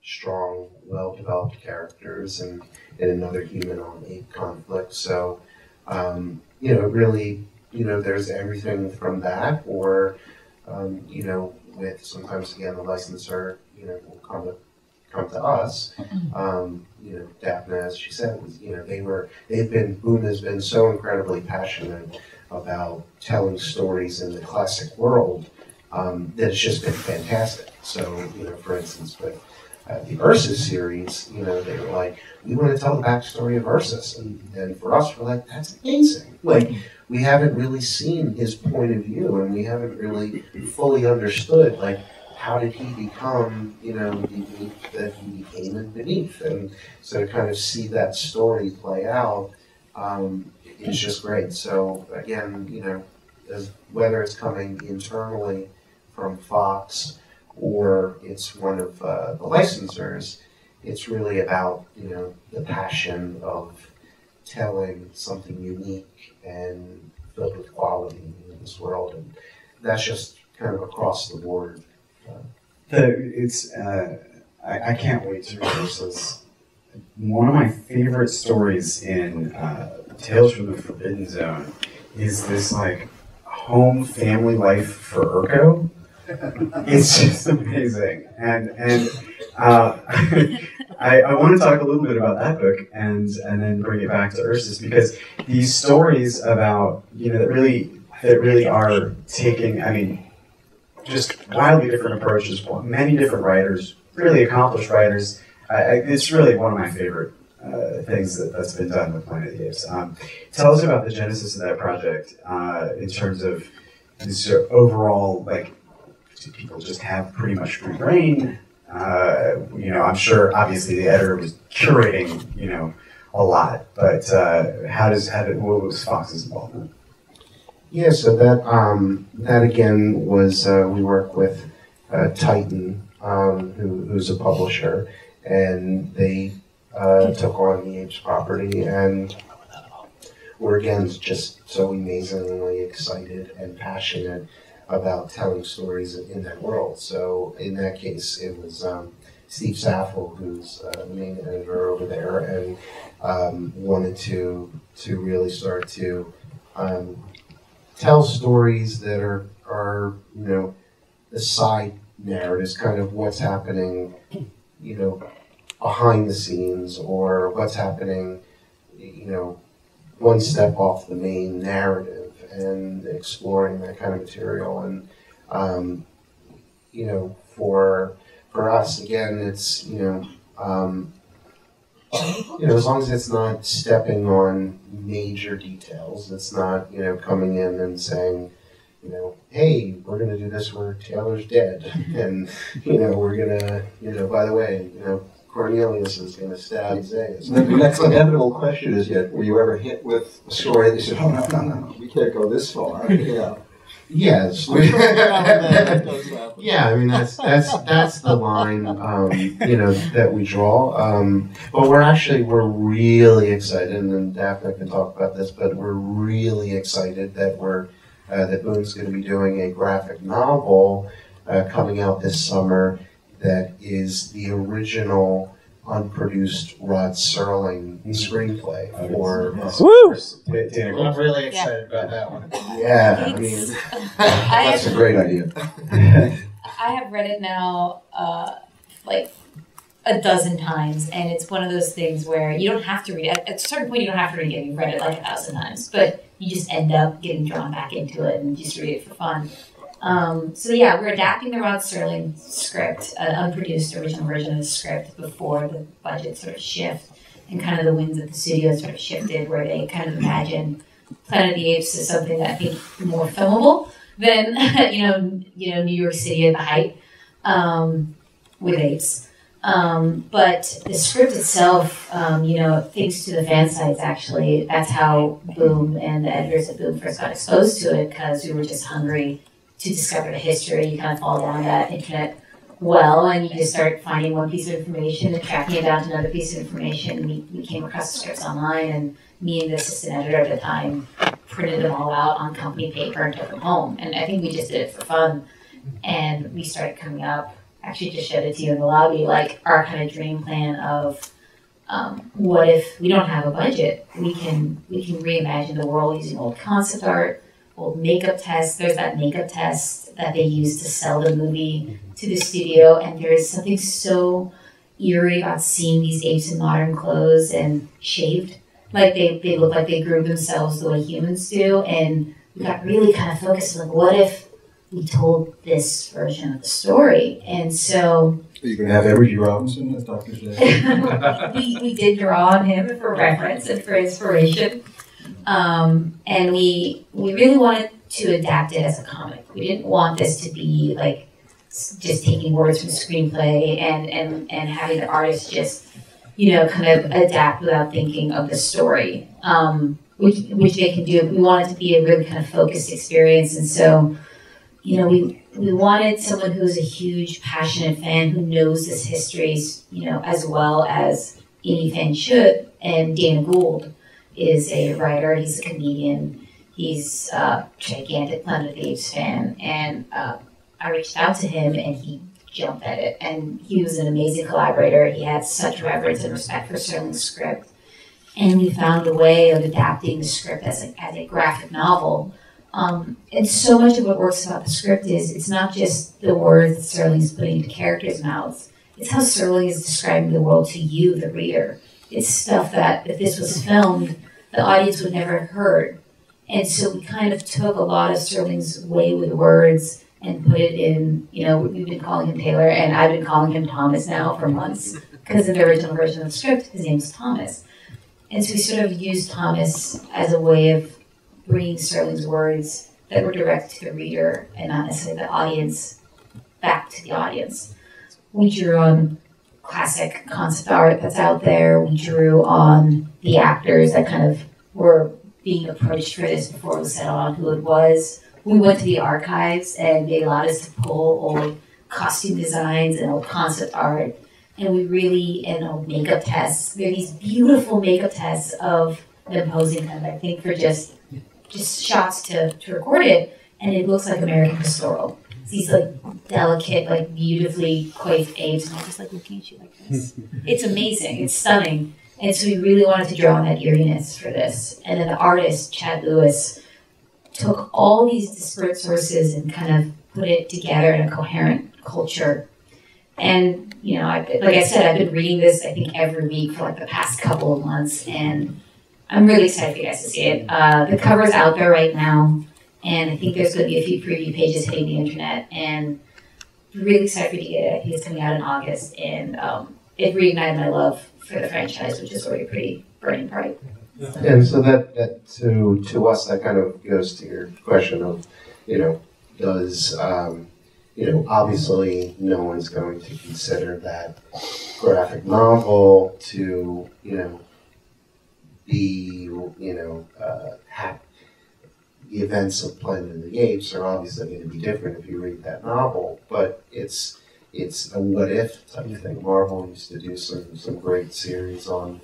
strong, well-developed characters and another human-on-ape conflict. So, it really, there's everything from that, or, with sometimes, again, the licensor, will come to us. Dafna, as she said, was, Boom has been so incredibly passionate about telling stories in the classic world that it's just been fantastic. So, for instance, with the Ursus series, they were like, we want to tell the backstory of Ursus. And for us, we're like, that's amazing. Like, we haven't really seen his point of view, and we haven't really fully understood, like, how did he become, the ape that he became in Beneath? And so to kind of see that story play out, is just great. So again, whether it's coming internally from Fox or it's one of the licensors, it's really about, the passion of telling something unique and filled with quality in this world. And that's just kind of across the board. I can't wait to rehearse this. One of my favorite stories in Tales from the Forbidden Zone is this like home family life for Urko. It's just amazing, and I want to talk a little bit about that book and then bring it back to Ursus, because these stories about that really are taking just wildly different approaches. Many different writers, really accomplished writers. It's really one of my favorite things that's been done with Planet of the Apes. Tell us about the genesis of that project in terms of this overall, like, do people just have pretty much free reign? I'm sure obviously the editor was curating, a lot, but what was Fox's involvement? Yeah, so that again was, we work with Titan, who's a publisher, and they took on the Apes property, and we're again just so amazingly excited and passionate about telling stories in that world. So in that case, it was Steve Saffel, who's the main editor over there, and wanted to really start to tell stories that are the side narratives, kind of what's happening, behind the scenes, or what's happening, one step off the main narrative and exploring that kind of material. And for us, again, it's as long as it's not stepping on major details, it's not coming in and saying, hey, we're going to do this where Taylor's dead, and we're going to, by the way, Cornelius is going to stab Zayas. The next inevitable question is, were you ever hit with a story that said, oh, no, we can't go this far? Yes. Yeah, I mean that's the line that we draw. But we're really excited, and Dafna can talk about this, but we're really excited that that Boone's going to be doing a graphic novel coming out this summer that is the original unproduced Rod Serling screenplay for. I'm really excited about that one. Yeah, I mean, that's a great idea. I have read it now like a dozen times, and it's one of those things where you don't have to read it. At a certain point, you don't have to read it. You've read it like 1,000 times, but you just end up getting drawn back into it and just read it for fun. We're adapting the Rod Sterling script, an unproduced original version of the script before the budget sort of shift and kind of the winds of the studio sort of shifted, where they kind of imagine Planet of the Apes as something that I think more filmable than New York City at the height with apes. But the script itself, thanks to the fan sites, actually, that's how Boom and the editors at Boom first got exposed to it, because we were just hungry to discover the history. You kind of fall down that internet well, and you just start finding one piece of information and tracking it down to another piece of information. And we came across the scripts online, and me and the assistant editor at the time printed them all out on company paper and took them home. And I think we just did it for fun. And we started coming up, actually just showed it to you in the lobby, like our kind of dream plan of what if we don't have a budget? We can reimagine the world using old concept art, old makeup tests. There's that makeup test that they use to sell the movie to the studio, and there's something so eerie about seeing these apes in modern clothes and shaved. Like they look like they grew themselves the way humans do, and we got really kind of focused on, like, what if we told this version of the story? And so are you going to have Edward G. Robinson as Dr. J? we did draw on him for reference and for inspiration. And we really wanted to adapt it as a comic. We didn't want this to be like just taking words from the screenplay and having the artist just, kind of adapt without thinking of the story, which they can do. We want it to be a really kind of focused experience. And so, we wanted someone who's a huge, passionate fan who knows this history, as well as any fan should. And Dana Gould is a writer, he's a comedian, he's a gigantic Planet of the Apes fan, and I reached out to him and he jumped at it, and he was an amazing collaborator. He had such reverence and respect for Sterling's script, and we found a way of adapting the script as a graphic novel. And so much of what works about the script is it's not just the words that Sterling's putting into characters' mouths, it's how Sterling is describing the world to you, the reader. It's stuff that, if this was filmed, the audience would never have heard. And so we kind of took a lot of Sterling's way with words and put it in, we've been calling him Taylor, and I've been calling him Thomas now for months, because in the original version of the script, his name is Thomas. And so we sort of used Thomas as a way of bringing Sterling's words that were direct to the reader and not necessarily the audience back to the audience. We drew on classic concept art that's out there. We drew on the actors that kind of were being approached for this before we settled on who it was. We went to the archives, and they allowed us to pull old costume designs and old concept art, and and old makeup tests. There are these beautiful makeup tests of them posing kind of, I think, for just shots to record it, and it looks like American Pastoral. These like delicate, like beautifully coiffed apes, and I'm just like looking at you like this. It's amazing. It's stunning. And so we really wanted to draw on that eeriness for this. And then the artist, Chad Lewis, took all these disparate sources and kind of put it together in a coherent culture. And, like I said, I've been reading this, I think, every week for like the past couple of months, and I'm really excited for you guys to see it. The cover's out there right now, and I think there's going to be a few preview pages hitting the internet, and really excited for you to get it. I think it's coming out in August, and it reignited my love for the franchise, which is already pretty burning bright. And so that to us, that kind of goes to your question of, does, obviously no one's going to consider that graphic novel to, be, the events of Planet of the Apes are obviously going to be different if you read that novel, but it's a what if type of thing. Marvel used to do some great series on,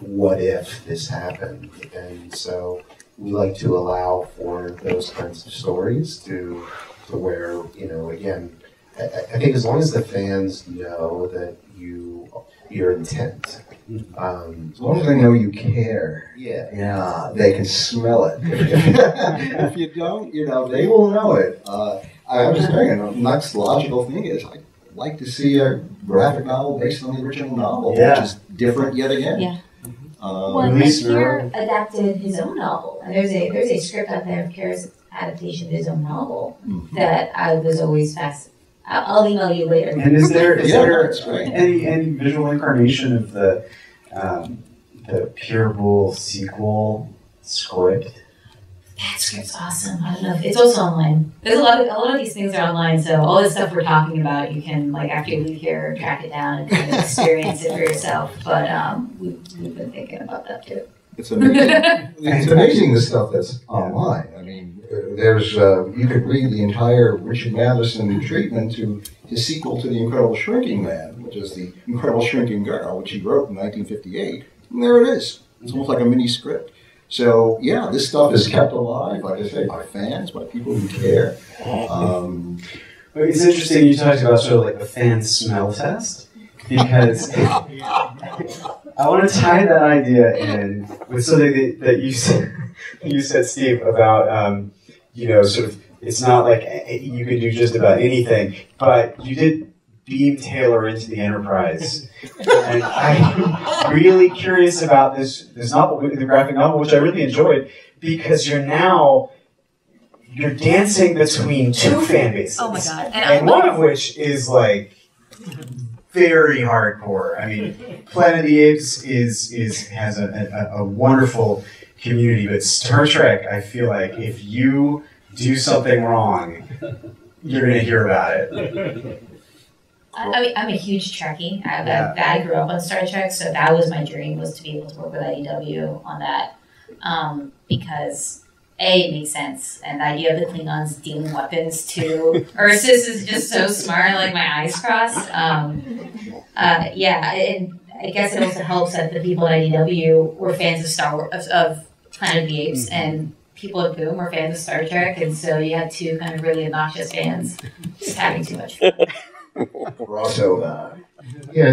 what if this happened, and so we like to allow for those kinds of stories to where, again, I think as long as the fans know that your intent. As long as they know you care, they can smell it. If you don't, they will know it. I was saying, the next logical thing is I'd like to see a graphic novel based on the original novel, which is different yet again. Yeah. Well, Kier adapted his own novel, and there's a script out there of Kier's adaptation of his own novel that I was always fascinated. I'll email you later. And is there any visual incarnation of the Pure Bull sequel script? That script's awesome. I don't know. It's also online. There's a lot of these things are online, so all this stuff we're talking about, you can, after you leave here, track it down and kind of experience it for yourself. But we've been thinking about that too. It's amazing. It's amazing the stuff that's online. I mean, there's you could read the entire Richard Matheson treatment to his sequel to The Incredible Shrinking Man, which is The Incredible Shrinking Girl, which he wrote in 1958. And there it is. It's almost like a mini script. So, yeah, this stuff is kept alive, like I say, by fans, by people who care. It's interesting you talked about sort of the fan smell test, because I want to tie that idea in with something that you said, Steve, about, sort of, it's not like you can do just about anything, but you did beam Taylor into the Enterprise. And I'm really curious about this novel, the graphic novel, which I really enjoyed, because you're dancing between two fan bases. Oh my God. And one of which is very hardcore. I mean, Planet of the Apes has a wonderful community, but Star Trek, I feel like if you do something wrong, you're going to hear about it. I'm a huge Trekkie. I grew up on Star Trek, so that was my dream, was to be able to work with IDW on that. Because A, it makes sense, and the idea of the Klingons dealing weapons to Ursus is just so smart, my eyes crossed. And I guess it also helps that the people at IDW were fans of Star Wars, of Planet of the Apes, and people at Boom were fans of Star Trek, and so you have two kind of really obnoxious fans just having too much fun. Also, I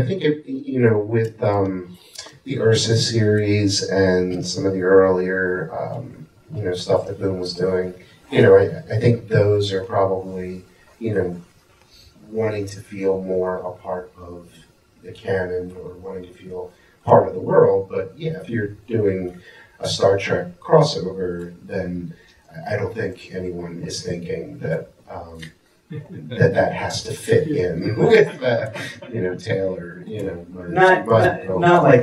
think with the Ursa series and some of the earlier stuff that Boom was doing, I think those are probably wanting to feel more a part of the canon or wanting to feel part of the world. But if you're doing a Star Trek crossover, then I don't think anyone is thinking that that has to fit in with Taylor, not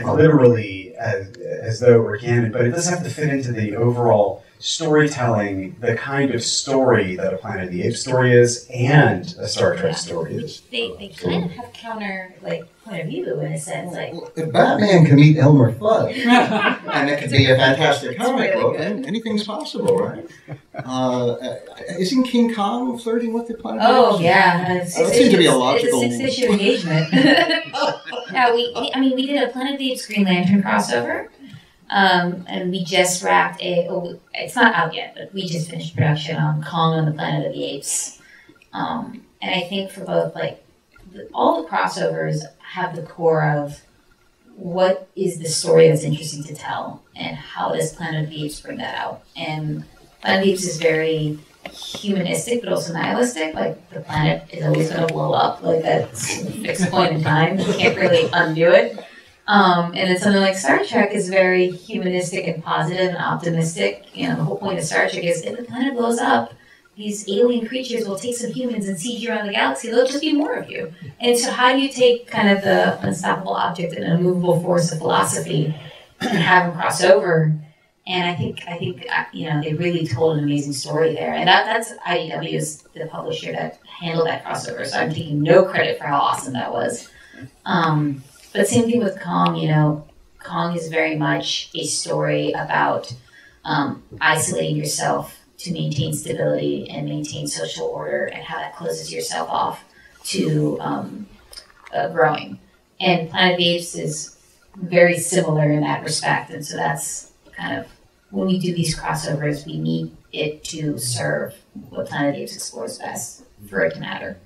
literally as though it were canon, but it does have to fit into the overall storytelling, the kind of story that a Planet of the Apes story is and a Star Trek story is. They kind of have counter point of view in a sense. If Batman can meet Elmer Fudd, and it could be a fantastic comic book, then anything's possible, right? Isn't King Kong flirting with the Planet of the Apes? Yeah. It seems to be a logical. It's a 6-issue engagement. We did a Planet of the Apes Green Lantern crossover. And we just wrapped it's not out yet, but we just finished production on Kong on the Planet of the Apes. And I think for both, all the crossovers have the core of what is the story that's interesting to tell, and how does Planet of the Apes bring that out. And Planet of the Apes is very humanistic, but also nihilistic. The planet is always going to blow up. That's a fixed point in time. You can't really undo it. And then something like Star Trek is very humanistic and positive and optimistic. You know, the whole point of Star Trek is if the planet blows up, these alien creatures will take some humans and siege you around the galaxy. There'll just be more of you. And so how do you take kind of the unstoppable object and unmovable force of philosophy and have them cross over? And I think you know, they really told an amazing story there. And that's IDW is the publisher that handled that crossover. So I'm taking no credit for how awesome that was. But same thing with Kong. You know, Kong is very much a story about isolating yourself to maintain stability and maintain social order, and how that closes yourself off to growing. And Planet of the Apes is very similar in that respect. And so that's kind of, when we do these crossovers, we need it to serve what Planet of the Apes explores best for it to matter.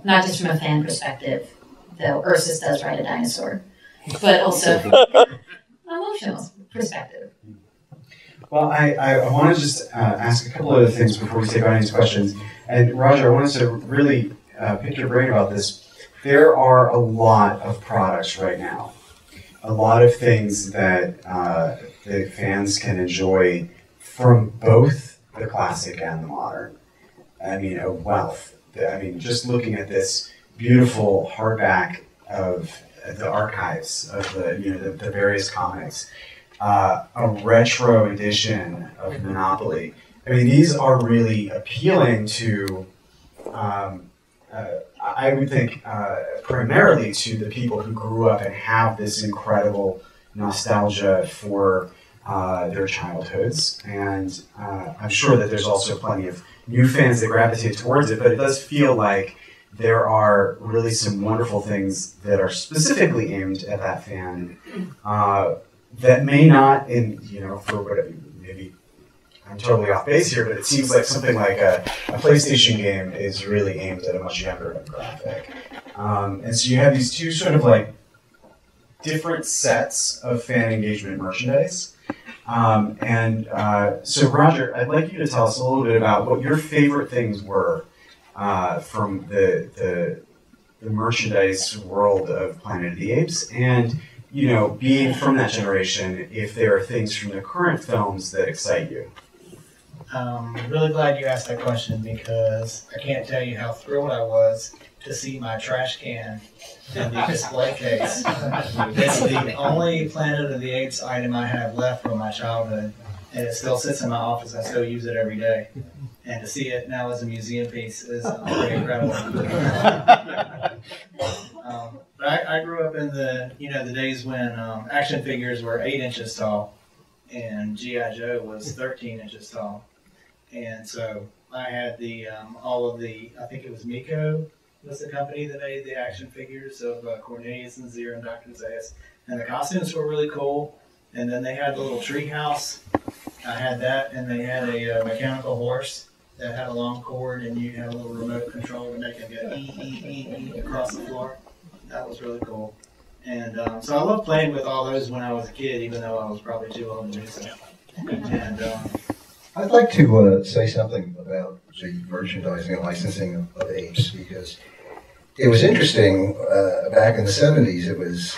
Not just from a fan perspective, though Ursus does ride a dinosaur, but also emotional perspective. Well, I want to just ask a couple other things before we take on these questions. And Roger, I wanted to really pick your brain about this. There are a lot of products right now, a lot of things that the fans can enjoy from both the classic and the modern. I mean, a wealth. I mean, just looking at this beautiful hardback of the archives of the various comics. A retro edition of Monopoly. I mean, these are really appealing to, I would think, primarily to the people who grew up and have this incredible nostalgia for their childhoods. And I'm sure that there's also plenty of new fans that gravitate towards it, but it does feel like there are really some wonderful things that are specifically aimed at that fan. That may not, for whatever, maybe I'm totally off base here, but it seems like something like a PlayStation game is really aimed at a much younger demographic. And so you have these two sort of like different sets of fan engagement merchandise. So Roger, I'd like you to tell us a little bit about what your favorite things were from the merchandise world of Planet of the Apes, and being from that generation, if there are things from the current films that excite you. Really glad you asked that question, because I can't tell you how thrilled I was to see my trash can in the display case. It's the only Planet of the Apes item I have left from my childhood, and it still sits in my office. I still use it every day. And to see it now as a museum piece is pretty incredible. But I grew up in the days when action figures were 8 inches tall, and G.I. Joe was 13 inches tall. And so I had I think it was Miko was the company that made the action figures of Cornelius and Zero and Dr. Zaius. And the costumes were really cool. And then they had the little tree house. I had that, and they had a mechanical horse that had a long cord, and you had a little remote control to make it go across the floor. That was really cool. And so I loved playing with all those when I was a kid, even though I was probably too old to do so. And I'd like to say something about the merchandising and licensing of Apes, because it was interesting back in the 70s. It was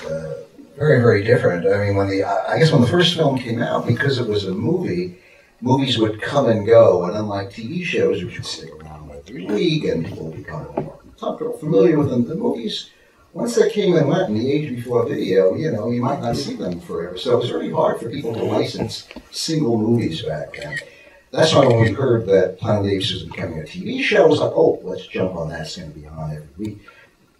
very, very different. I mean, when the first film came out, because it was a movie, movies would come and go, and unlike TV shows, which would stick around every week, and people would become more familiar with them, the movies, once they came and went in the age before video, you might not see them forever. So it was very hard for people to license single movies back then. That's why when we heard that Planet of the Apes was becoming a TV show, it was like, oh, let's jump on that. It's going to be on every week.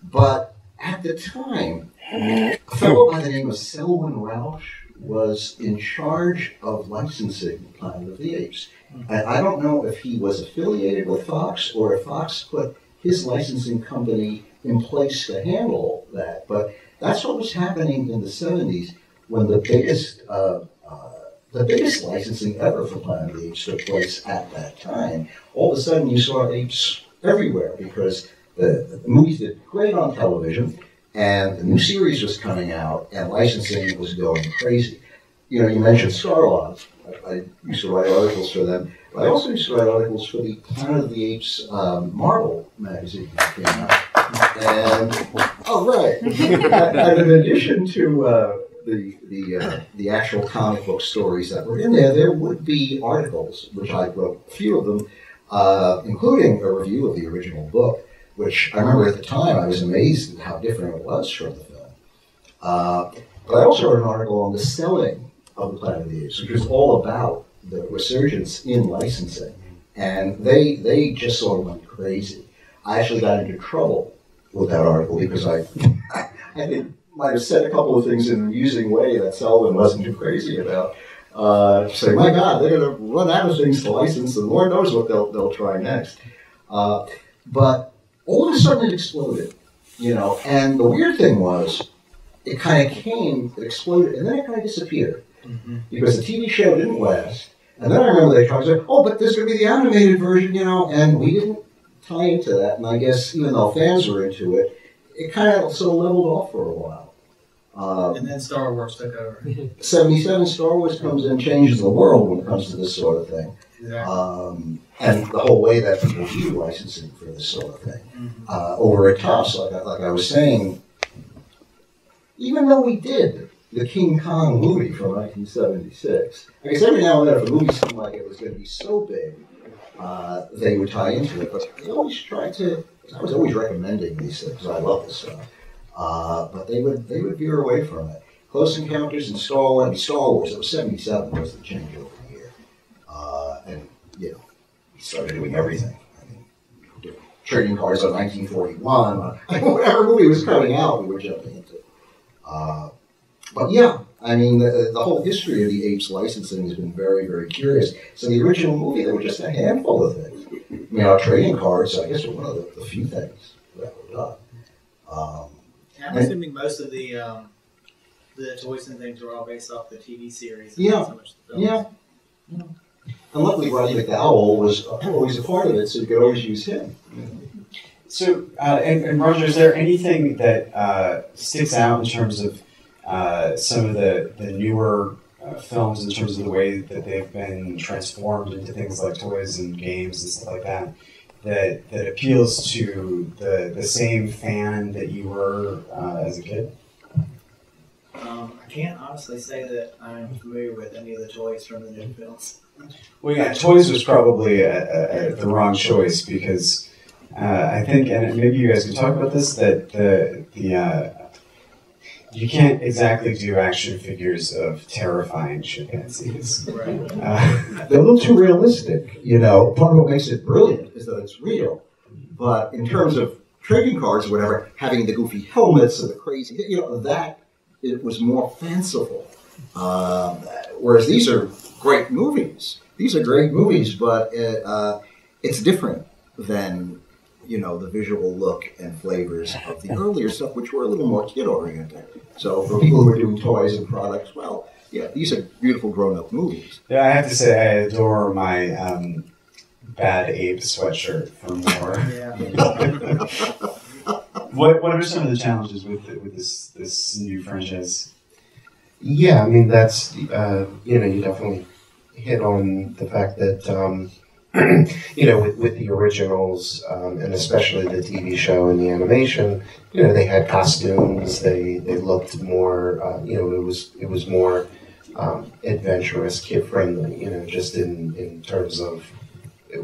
But at the time, a fellow by the name of Selwyn Rausch was in charge of licensing Planet of the Apes. And I don't know if he was affiliated with Fox or if Fox put his licensing company in place to handle that. But that's what was happening in the 70s when the biggest licensing ever for Planet of the Apes took place at that time. All of a sudden you saw apes everywhere because the movies did great on television, and the new series was coming out, and licensing was going crazy. You mentioned Starlog. I used to write articles for them. But I also used to write articles for the Planet of the Apes Marvel magazine that came out. And right. And in addition to the actual comic book stories that were in there, there would be articles, which I wrote a few of them, including a review of the original book, which I remember at the time I was amazed at how different it was from the film. But I also wrote an article on the selling of the Planet of the Apes, which was all about the resurgence in licensing. And they just sort of went crazy. I actually got into trouble with that article because I might have said a couple of things in an amusing way that Sullivan wasn't too crazy about. Say, my God, they're going to run out of things to license, and Lord knows what they'll try next. But all of a sudden it exploded, and the weird thing was, it kind of it exploded, and then it kind of disappeared. Mm-hmm. Because the TV show didn't last. And then I remember they tried to say, oh, but there's going to be the animated version, and we didn't tie into that. And I guess even though fans were into it, it kind of sort of leveled off for a while. And then Star Wars took over. 77, Star Wars comes in, changes the world when it comes to this sort of thing. Exactly. And the whole way that people view licensing for this sort of thing. Mm-hmm. Over at Tufts, like I was saying, even though we did the King Kong movie from 1976, I guess every now and then if a movie seemed like it was going to be so big, they would tie into it. But they always tried to, I was always recommending these things, I love this stuff. But they would veer away from it. Close Encounters and Star Wars, it was 77 was the changeover year. And, we started doing everything. Trading cards on 1941, whatever movie was coming out, we were jumping into. But yeah, the whole history of the Apes licensing has been very, very curious. So the original movie, there were just a handful of things. Trading cards, I guess, were one of the few things that were done. I'm assuming most of the toys and things were all based off the TV series. Yeah, so much the films. Yeah. And luckily, Roddy McDowell was always a part of it, so you could always use him. So, and Roger, is there anything that sticks out in terms of some of the newer films, in terms of the way that they've been transformed into things like toys and games and stuff like that, that appeals to the same fan that you were as a kid? I can't honestly say that I'm familiar with any of the toys from the new films. Well, yeah, toys was probably the wrong choice because I think, and maybe you guys can talk about this, that you can't exactly do action figures of terrifying chimpanzees. Right. They're a little too realistic, Part of what makes it brilliant is that it's real. But in terms of trading cards or whatever, having the goofy helmets and the crazy, that it was more fanciful. Whereas these are great movies. These are great movies, but it's different than the visual look and flavors of the earlier stuff, which were a little more kid-oriented. So for people who are doing toys and products, well, yeah, these are beautiful grown-up movies. Yeah, I have to say I adore my Bad Ape sweatshirt from more. Yeah. What are some of the challenges with this new franchise? Yeah, that's you definitely hit on the fact that with the originals and especially the TV show and the animation, they had costumes. They looked more. It was more adventurous, kid friendly. Just in terms of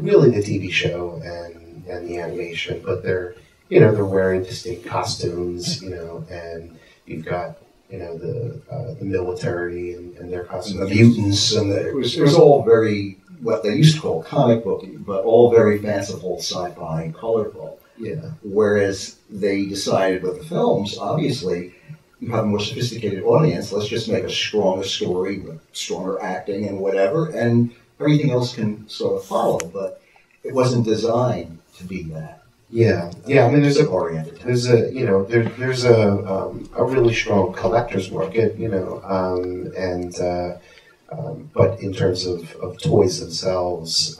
really the TV show and the animation, but they're wearing distinct costumes. And you've got the military and their costumes, the mutants, and it was all very what they used to call comic booky, but all very fanciful, sci-fi, and colorful. Yeah. Whereas they decided with the films, obviously, you have a more sophisticated audience. Let's just make a stronger story with stronger acting and whatever, and everything else can sort of follow. But it wasn't designed to be that. Yeah. There's a really strong collector's market, but in terms of toys themselves,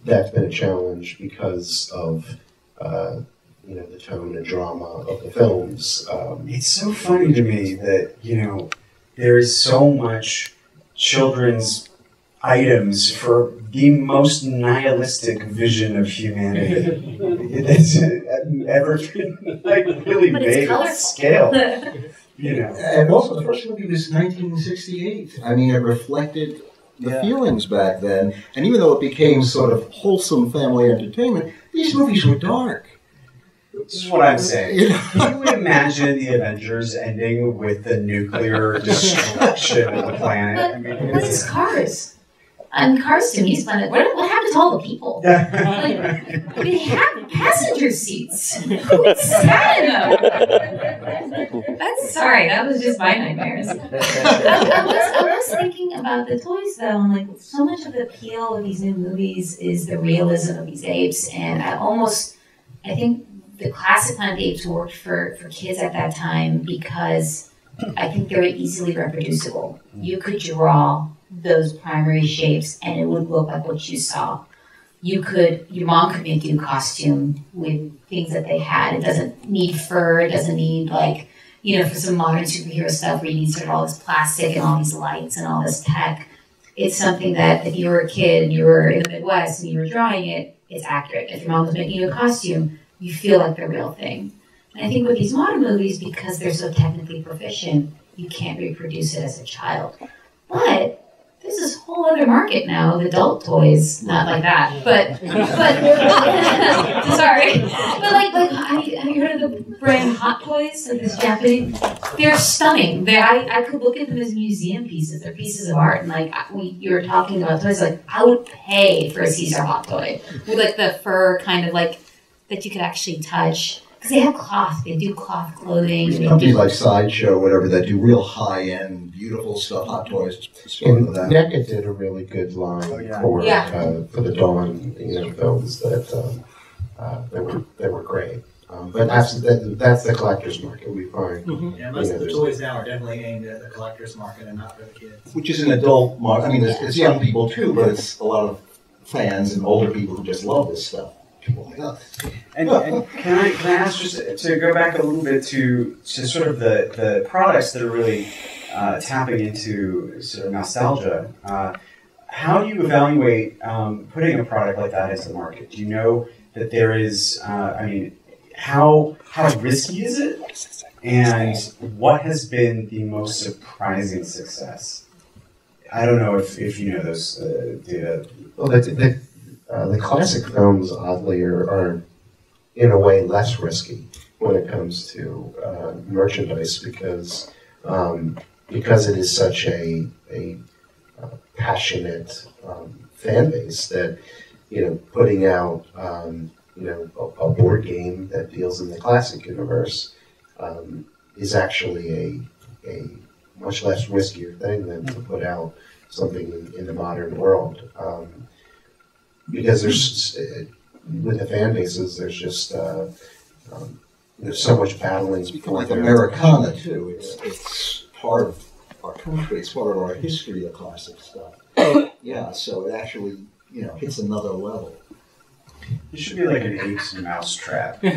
that's been a challenge because of the tone and drama of the films. It's so funny to me that there is so much children's items for the most nihilistic vision of humanity that's ever been like really But made at scale. You know. And also, the first movie was 1968. I mean, it reflected the feelings back then. And even though it became sort of wholesome family entertainment, these movies were dark. This is what I'm saying. Can you imagine the Avengers ending with the nuclear destruction of the planet? I mean, What is Cars? And Cars to me is fun. What happened to all the people? Like, they have passenger seats. Who sat in them? That's sorry. That was just my nightmares. I was thinking about the toys though, and like so much of the appeal of these new movies is the realism of these apes, and I think the classic Planet of the Apes worked for kids at that time because I think they were easily reproducible. You could draw those primary shapes and it would look like what you saw. Your mom could make you a costume with things that they had. It doesn't need fur, it doesn't need for some modern superhero stuff where you need sort of all this plastic and all these lights and all this tech. It's something that if you were a kid and you were in the Midwest and you were drawing it, it's accurate. If your mom was making you a costume, you feel like the real thing. And I think with these modern movies, because they're so technically proficient, you can't reproduce it as a child. But there's this whole other market now of adult toys, not like that, but sorry, but like have you heard of the brand Hot Toys? Like this Japanese, they're stunning. I could look at them as museum pieces. They're pieces of art, and like you were talking about toys, like I would pay for a Caesar Hot Toy with like the fur kind of like that you could actually touch. Because they have cloth. They do cloth clothing. There's companies like Sideshow, whatever, that do real high-end, beautiful stuff. Hot Toys. And NECA did a really good line for the Dawn films that were great. But that's the collector's market we find. Mm-hmm. Yeah, most of the toys now are definitely aimed at the collector's market and not for the kids. Which is an adult market. I mean, it's young people too, but it's a lot of fans and older people who just love this stuff. People like us. And can I ask just to go back a little bit to sort of the products that are really tapping into sort of nostalgia. How do you evaluate putting a product like that into the market? Do you know that there is? How risky is it? And what has been the most surprising success? I don't know if you know those data. Well, the classic films, oddly, are in a way less risky when it comes to merchandise because it is such a passionate fan base that putting out a board game that deals in the classic universe is actually a much less riskier thing than to put out something in the modern world. Because with the fan bases, there's just there's so much battling. It's become like Americana too. It's part of our country. It's part of our history, the classic stuff. Yeah, so it actually hits another level. It should be like an Apes mouse trap. But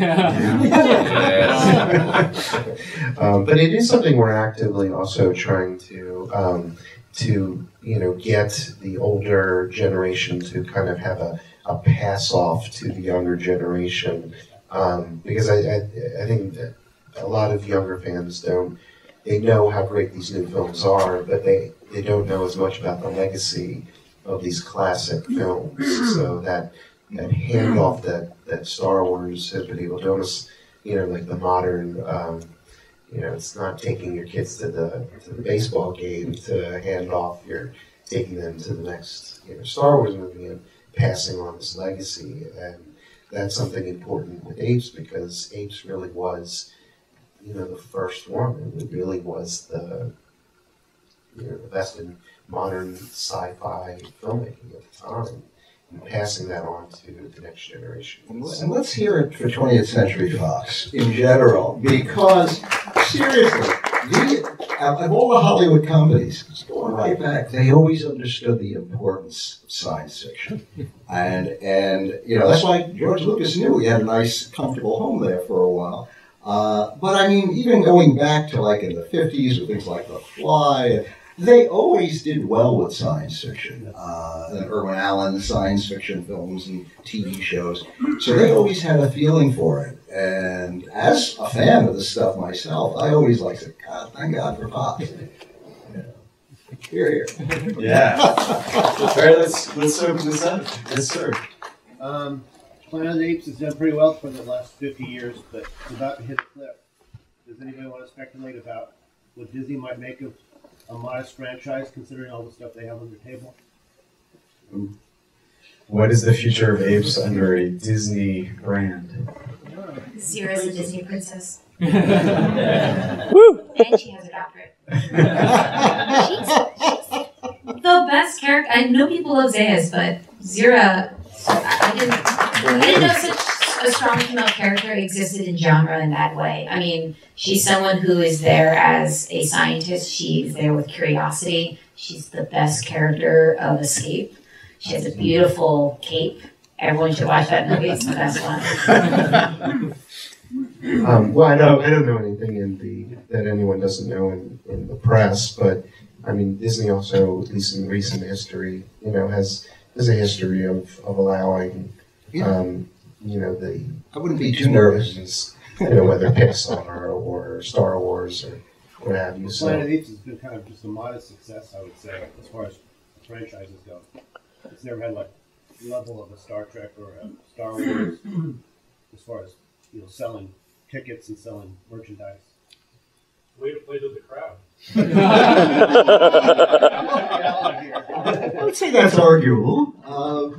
it is something we're actively also trying to get the older generation to kind of have a pass off to the younger generation, because I think that a lot of younger fans they know how great these new films are, but they don't know as much about the legacy of these classic films. So that handoff that Star Wars has been able to almost, like the modern. It's not taking your kids to the baseball game to hand off. You're taking them to the next Star Wars movie and passing on this legacy. And that's something important with Apes because Apes really was, the first one. And it really was the best in modern sci-fi filmmaking at the time. And passing that on to the next generation. And let's hear it for 20th Century Fox in general, because seriously, of all the Hollywood companies, it's going right back, they always understood the importance of science fiction. And that's why George Lucas knew he had a nice, comfortable home there for a while. But I mean, even going back to like in the 50s with things like The Fly, They always did well with science fiction, and Irwin Allen science fiction films and TV shows. So they always had a feeling for it. And as a fan of the stuff myself, I always like to, God, thank God for Pops. Here, here. Yeah. All right, let's open this up. Yes, sir. Planet of the Apes has done pretty well for the last 50 years, but it's about to hit a cliff. Does anybody want to speculate about what Disney might make of a modest franchise, considering all the stuff they have on the table? What is the future of Apes under a Disney brand? Zira's a Disney princess. Woo! And she has a doctorate. She's the best character. I know people love Zayas, but Zira, I didn't know such a strong female character existed in genre in that way. I mean, she's someone who is there as a scientist. She's there with curiosity. She's the best character of Escape. She has a beautiful cape. Everyone should watch that movie. It's the best one. Well, I don't know anything that anyone doesn't know in the press, but I mean, Disney also, at least in recent history, has a history of allowing, the I wouldn't be too nervous. Whether Pixar or Star Wars or what have you. So, Planet of the Apes has been kind of just a modest success, I would say, as far as franchises go. It's never had like the level of a Star Trek or a Star Wars as far as selling tickets and selling merchandise. Way to play to the crowd. I would say that's arguable,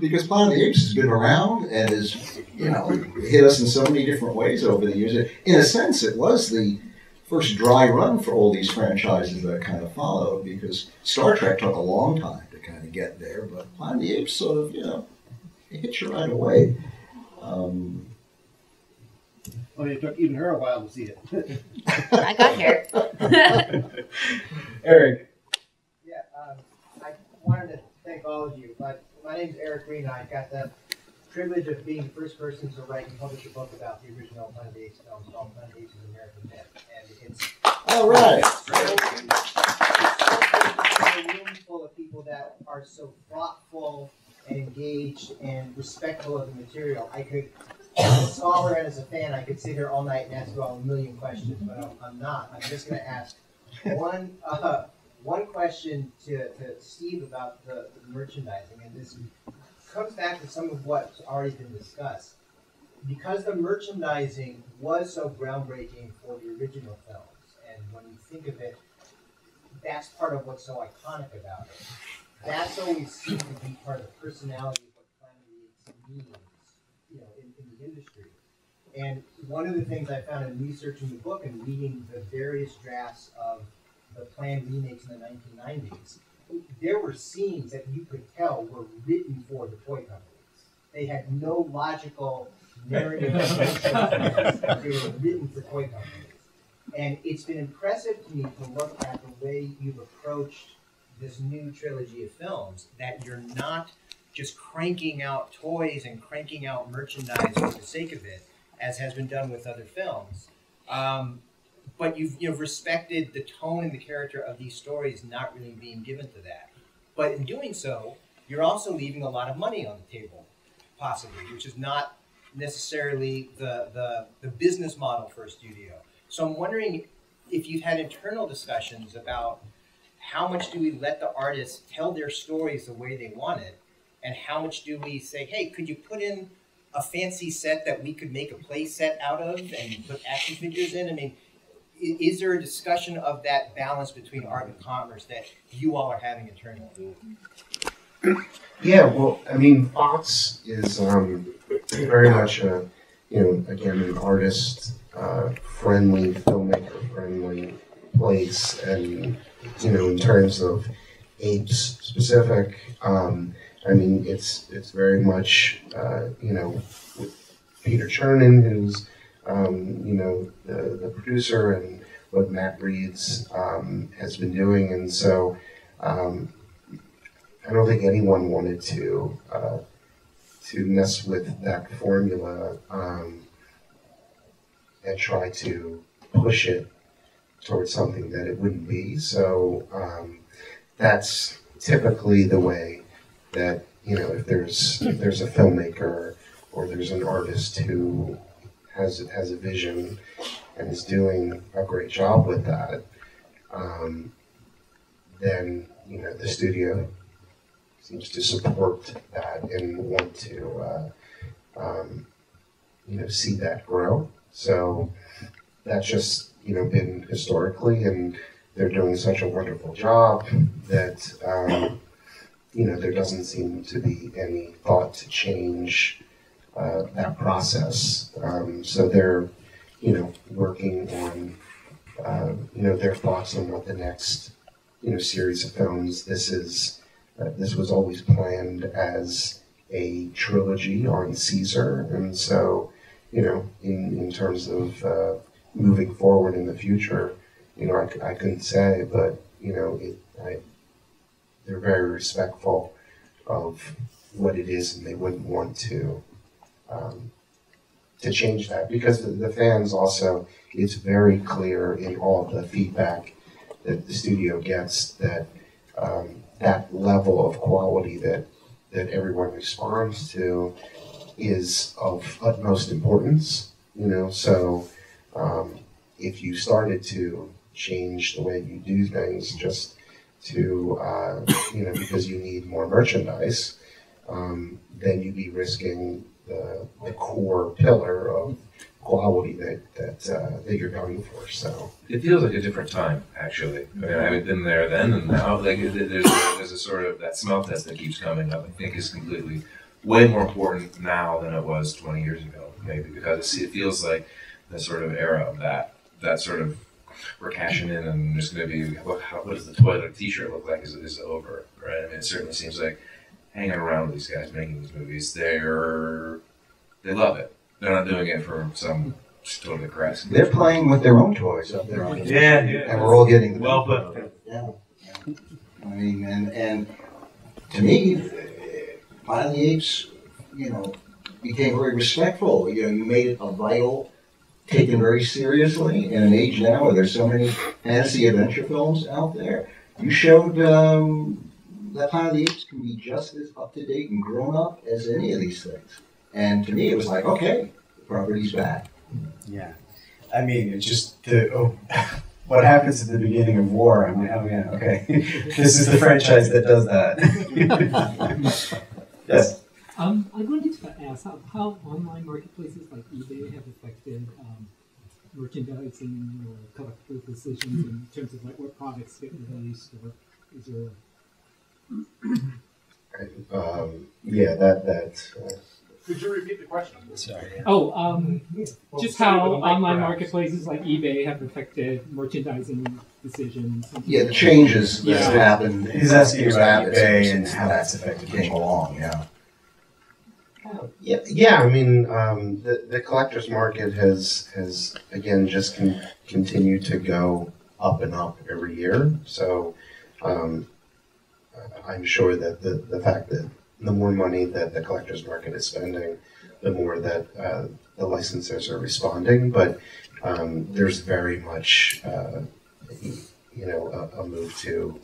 because Planet of the Apes has been around and has, hit us in so many different ways over the years. In a sense, it was the first dry run for all these franchises that kind of followed, because Star Trek took a long time to kind of get there, but Planet of the Apes sort of, it hit you right away. It took even her a while to see it. I got here. Eric. Yeah, I wanted to thank all of you. My name's Eric Green. I got the privilege of being the first person to write and publish a book about the original Planet of the Apes film called Planet of the Apes: An American Myth. And it's All right. a room full of people that are so thoughtful and engaged and respectful of the material. I could, as a scholar and as a fan, I could sit here all night and ask you all a million questions, but I'm not. I'm just going to ask one question to Steve about the merchandising, and this comes back to some of what's already been discussed. Because the merchandising was so groundbreaking for the original films, and when you think of it, that's part of what's so iconic about it. That's always seemed to be part of the personality of what Planet of the Apes means, in the industry. And one of the things I found in researching the book and reading the various drafts of the planned remakes in the 1990s, there were scenes that you could tell were written for the toy companies. They had no logical narrative plans. They were written for toy companies. And it's been impressive to me to look at the way you've approached this new trilogy of films, that you're not just cranking out toys and cranking out merchandise for the sake of it, as has been done with other films. But you've respected the tone and the character of these stories not really being given to that. But in doing so, you're also leaving a lot of money on the table, possibly, which is not necessarily the business model for a studio. So I'm wondering if you've had internal discussions about how much do we let the artists tell their stories the way they want it, and how much do we say, hey, could you put in a fancy set that we could make a play set out of and put action figures in? I mean, is there a discussion of that balance between art and commerce that you all are having internally? Yeah, well, I mean, Fox is very much a, again, an artist-friendly, filmmaker-friendly place, and in terms of Apes specific, I mean, it's very much, with Peter Chernin, who's the producer, and what Matt Reeds has been doing, and so I don't think anyone wanted to mess with that formula and try to push it towards something that it wouldn't be. So that's typically the way that, you know, if there's a filmmaker or there's an artist who has a vision and is doing a great job with that, then, you know, the studio seems to support that and want to, you know, see that grow. So that's just, you know, been historically, and they're doing such a wonderful job that, you know, there doesn't seem to be any thought to change that process. So they're, you know, working on, you know, their thoughts on what the next, you know, series of films. This was always planned as a trilogy on Caesar, and so, you know, in terms of moving forward in the future, you know, I couldn't say, but, you know, they're very respectful of what it is, and they wouldn't want to change that, because the fans also, it's very clear in all the feedback that the studio gets that that level of quality that everyone responds to is of utmost importance, you know. So if you started to change the way you do things just to, you know, because you need more merchandise, then you'd be risking the core pillar of quality that you're going for. So it feels like a different time, actually. I mean, I haven't been there then and now. Like, there's a sort of that smell test that keeps coming up. I think is completely way more important now than it was 20 years ago, maybe, because it feels like the sort of era of that sort of, we're cashing in and there's going to be, what does the toilet t-shirt look like is over, right? I mean, it certainly seems like hanging around with these guys making these movies, they love it. They're not doing it for some totally crass. They're playing with their own toys up there. Yeah. And we're all getting the well put. Yeah. I mean, and to me, Planet of the Apes, you know, became very respectful. You know, you made it a vital, taken very seriously in an age now where there's so many fantasy adventure films out there. You showed that Planet of the Apes can be just as up to date and grown up as any of these things. And to me, it was like, okay, the property's back. Yeah. I mean, it's just what happens at the beginning of war. I'm like, oh yeah, okay. This is the franchise that does that. Yes. I wanted to ask how online marketplaces like eBay have affected merchandising or collectible decisions in terms of like what products get released, or is there? Yeah, that. Could you repeat the question? Sorry. Oh, just how online marketplaces like eBay have affected merchandising decisions. Yeah, the changes that have happened. He's asking about eBay and how that's affected came along. Yeah. Yeah. I mean, the collector's market has again just continued to go up and up every year. So I'm sure that the fact that the more money that the collector's market is spending, the more that the licensors are responding. But there's very much, you know, a move to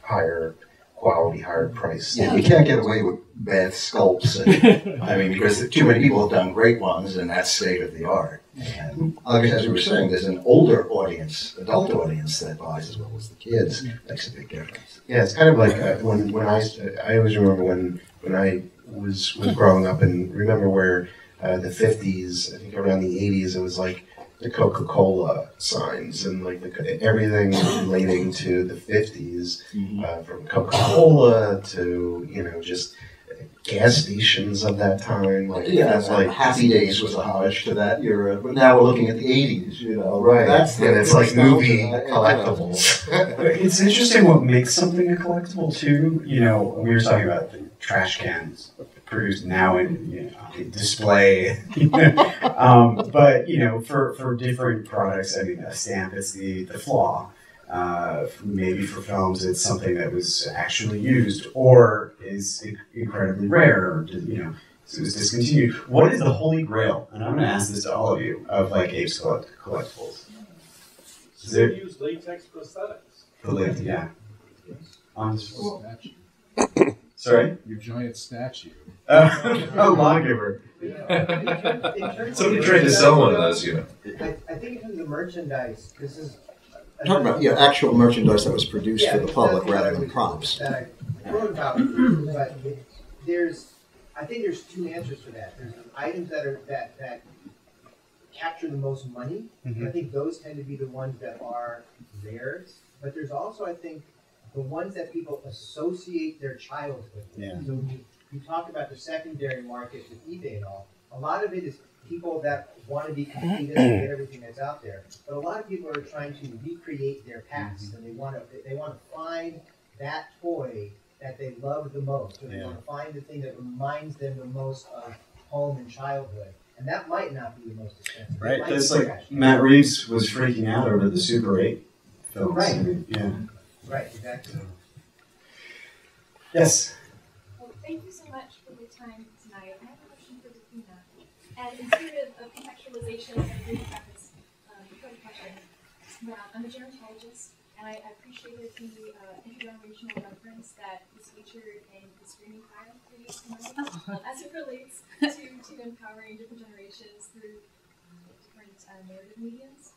higher quality, higher price. Yeah, you can't get away with bad sculpts. And, I mean, because too many people have done great ones, and that's state of the art. And as we were saying, there's an older audience, adult audience that buys as well as the kids. Makes a big difference. Yeah, it's kind of like when I always remember when I was growing up, and remember where the 50s, I think around the 80s, it was like the Coca-Cola signs and like everything relating to the 50s, from Coca-Cola to, you know, just gas stations of that time. Like, yeah, that's like Happy Days was a homage to that era, but now we're looking at the 80s, you know. Right, and it's like movie nostalgia. collectibles. It's interesting what makes something a collectible too. You know, we were talking about the trash cans produced now in display. But you know, for different products, I mean, a stamp is the flaw. Maybe for films, it's something that was actually used or is incredibly rare, or you know, so it was discontinued. What is the holy grail? And I'm going to ask this to all of you of like Apes collectibles. So they use latex prosthetics. The lift, yeah. on Statue. Sorry? Your giant statue. A lawgiver. Somebody tried to sell one of those, you know. I think in terms of merchandise, this is. Talking about actual merchandise that was produced for the public that's rather what than props. That I wrote about, but I think there's two answers for that. There's items that capture the most money. I think those tend to be the ones that are theirs. But there's also, I think, the ones that people associate their childhood with. Yeah. So you talk about the secondary market with eBay and all. A lot of it is people that want to be completed and get everything that's out there. But a lot of people are trying to recreate their past, and they want to find that toy that they love the most, or they want to find the thing that reminds them the most of home and childhood. And that might not be the most expensive. Right. That's like Matt Reeves was freaking out over the Super 8 films. Right. I mean, yeah. Right, exactly. Yes. Well, thank you so much for your time tonight. I have a question for Dafna. And in spirit of contextualization, I agree with this question. I'm a gerontologist, and I appreciated the intergenerational reference that was featured in the screening file for you tonight, as it relates to empowering different generations through different narrative mediums.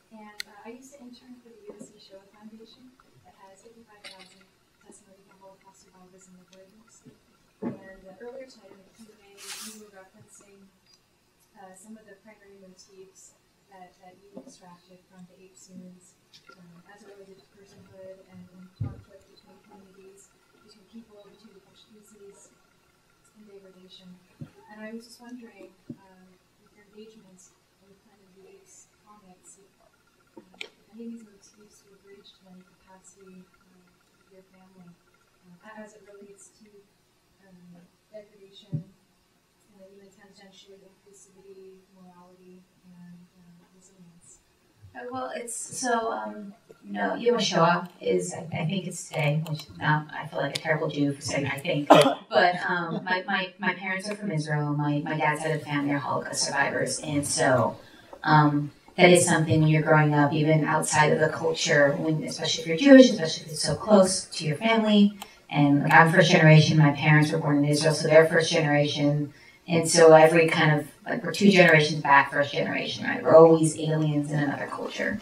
And I used to intern for the USC Shoah Foundation that has 55,000 testimony from Holocaust survivors in the books. And earlier tonight in the Q&A, you were referencing some of the primary motifs that you extracted from the Apes series as it related to personhood and conflict between communities, between people, between species, and degradation. And I was just wondering, with your engagements with Planet of the Apes comics, if any of these motifs were bridged to any capacity of your family as it relates to degradation, even tangentially inclusivity, morality, and resilience. Well, it's so, Yom HaShoah is, I think it's today, which now I feel like a terrible Jew for saying I think. But my parents are from Israel. My dad's side of the family are Holocaust survivors. And so that is something when you're growing up, even outside of the culture, especially if you're Jewish, especially if it's so close to your family. And like, I'm first generation, my parents were born in Israel, so they're first generation. And so every kind of, like we're 2 generations back, first generation, right? We're always aliens in another culture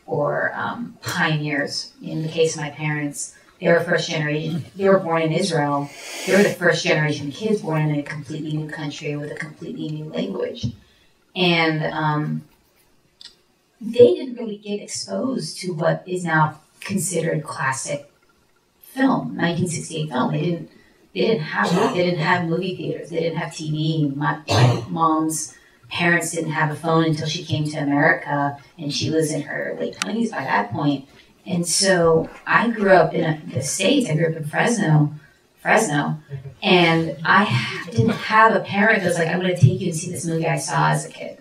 or pioneers. In the case of my parents, they were first generation. They were born in Israel. They were the first generation kids born in a completely new country with a completely new language. And they didn't really get exposed to what is now considered classic film, 1968 film. They didn't have that. They didn't have movie theaters. They didn't have TV. My mom's parents didn't have a phone until she came to America, and she was in her late 20s by that point. And so I grew up in the States. I grew up in Fresno, and I didn't have a parent that was like, I'm going to take you and see this movie I saw as a kid.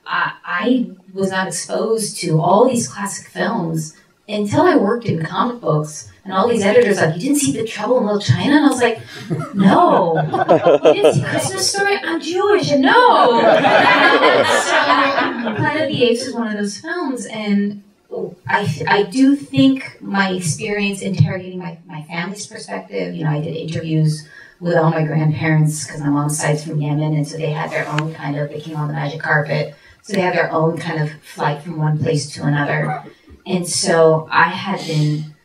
I was not exposed to all these classic films until I worked in comic books, and all these editors like, you didn't see The Trouble in Little China? And I was like, no. You didn't see Christmas Story? I'm Jewish, and no. So Planet of the Apes is one of those films, and I do think my experience interrogating my family's perspective, I did interviews with all my grandparents because my mom's side's from Yemen, and so they had their own kind of, they came on the magic carpet, so they had their own kind of flight from one place to another. And so I had been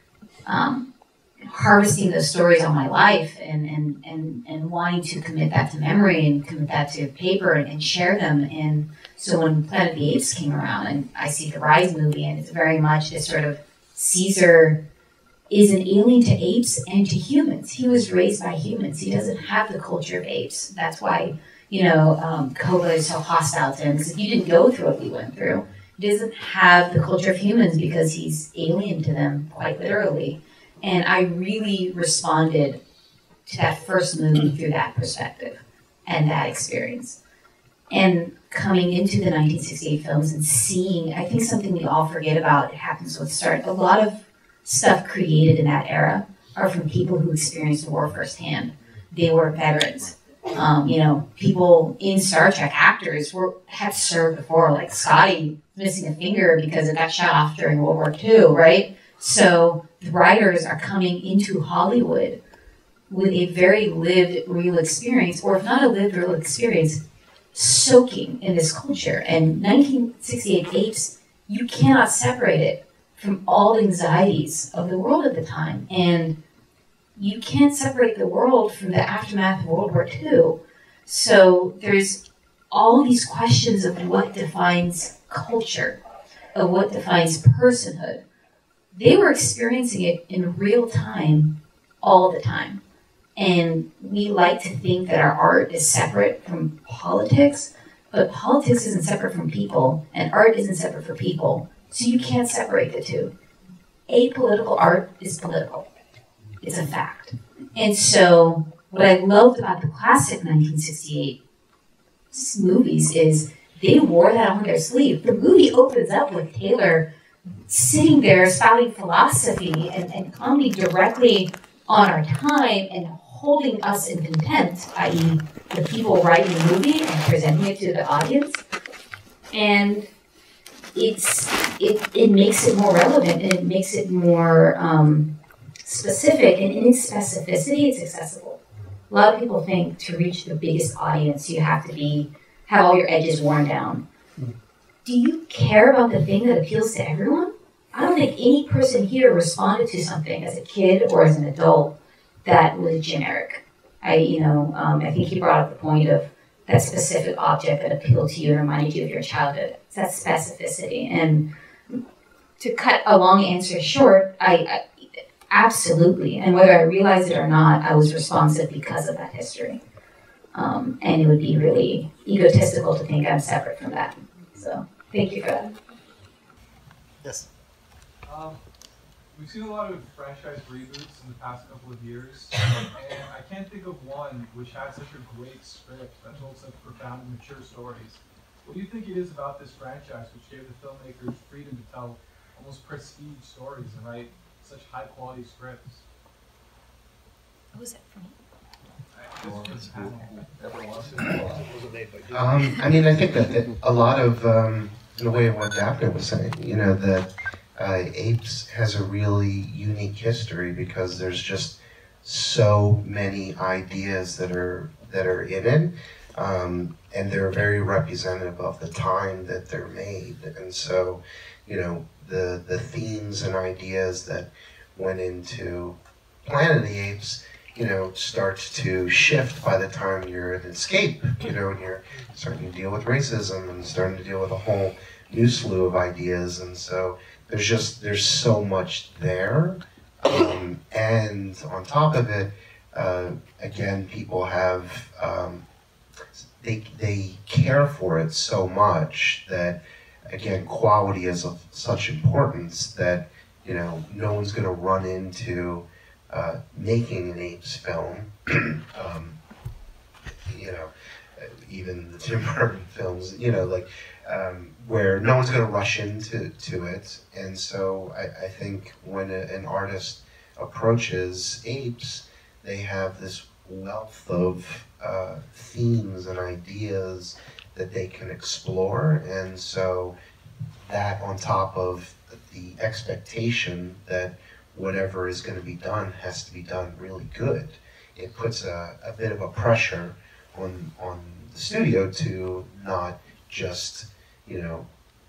harvesting those stories all my life and wanting to commit that to memory and commit that to paper and share them. And so when Planet of the Apes came around and I see the Rise movie, and it's very much this sort of Caesar is an alien to apes and to humans. He was raised by humans. He doesn't have the culture of apes. That's why, Koba is so hostile to him, because if you didn't go through what we went through, he doesn't have the culture of humans because he's alien to them, quite literally. And I really responded to that first movie through that perspective and that experience. And coming into the 1968 films and seeing, I think something we all forget about, it happens with start, a lot of stuff created in that era are from people who experienced war firsthand. They were veterans. People in Star Trek, actors had served before, like Scotty missing a finger because it got shot off during World War II, right? So writers are coming into Hollywood with a very lived, real experience, or if not a lived, real experience, soaking in this culture. And 1968 Apes, you cannot separate it from all the anxieties of the world at the time. And you can't separate the world from the aftermath of World War II. So there's all these questions of what defines culture, of what defines personhood. They were experiencing it in real time, all the time. And we like to think that our art is separate from politics, but politics isn't separate from people, and art isn't separate from people. So you can't separate the two. Apolitical art is political. It's a fact. And so what I loved about the classic 1968 movies is they wore that on their sleeve. The movie opens up with Taylor sitting there spouting philosophy and commenting directly on our time and holding us in contempt, i.e. the people writing the movie and presenting it to the audience. And it makes it more relevant, and it makes it more specific, and in its specificity, it's accessible. A lot of people think to reach the biggest audience, you have to have all your edges worn down. Do you care about the thing that appeals to everyone? I don't think any person here responded to something as a kid or as an adult that was generic. I think you brought up the point of that specific object that appealed to you and reminded you of your childhood. It's that specificity. And to cut a long answer short, I absolutely, and whether I realized it or not, I was responsive because of that history. And it would be really egotistical to think I'm separate from that. So thank you for that. Yes. We've seen a lot of franchise reboots in the past couple of years, and I can't think of one which had such a great script that told such profound and mature stories. What do you think it is about this franchise which gave the filmmakers freedom to tell almost prestige stories and write such high-quality scripts? What was that from? I think that a lot of, in the way of what Dafna was saying, that Apes has a really unique history because there's just so many ideas that are in it, and they're very representative of the time that they're made. And so, the themes and ideas that went into Planet of the Apes, starts to shift by the time you're in Escape, and you're starting to deal with racism and starting to deal with a whole new slew of ideas. And so there's so much there. And on top of it, again, people have, they care for it so much that, again, quality is of such importance that, no one's going to run into making an Apes film, even the Tim Burton films, where no one's going to rush into it. And so I think when an artist approaches Apes, they have this wealth of themes and ideas that they can explore. And so that, on top of the expectation that whatever is going to be done has to be done really good, it puts a bit of a pressure on the studio to not just,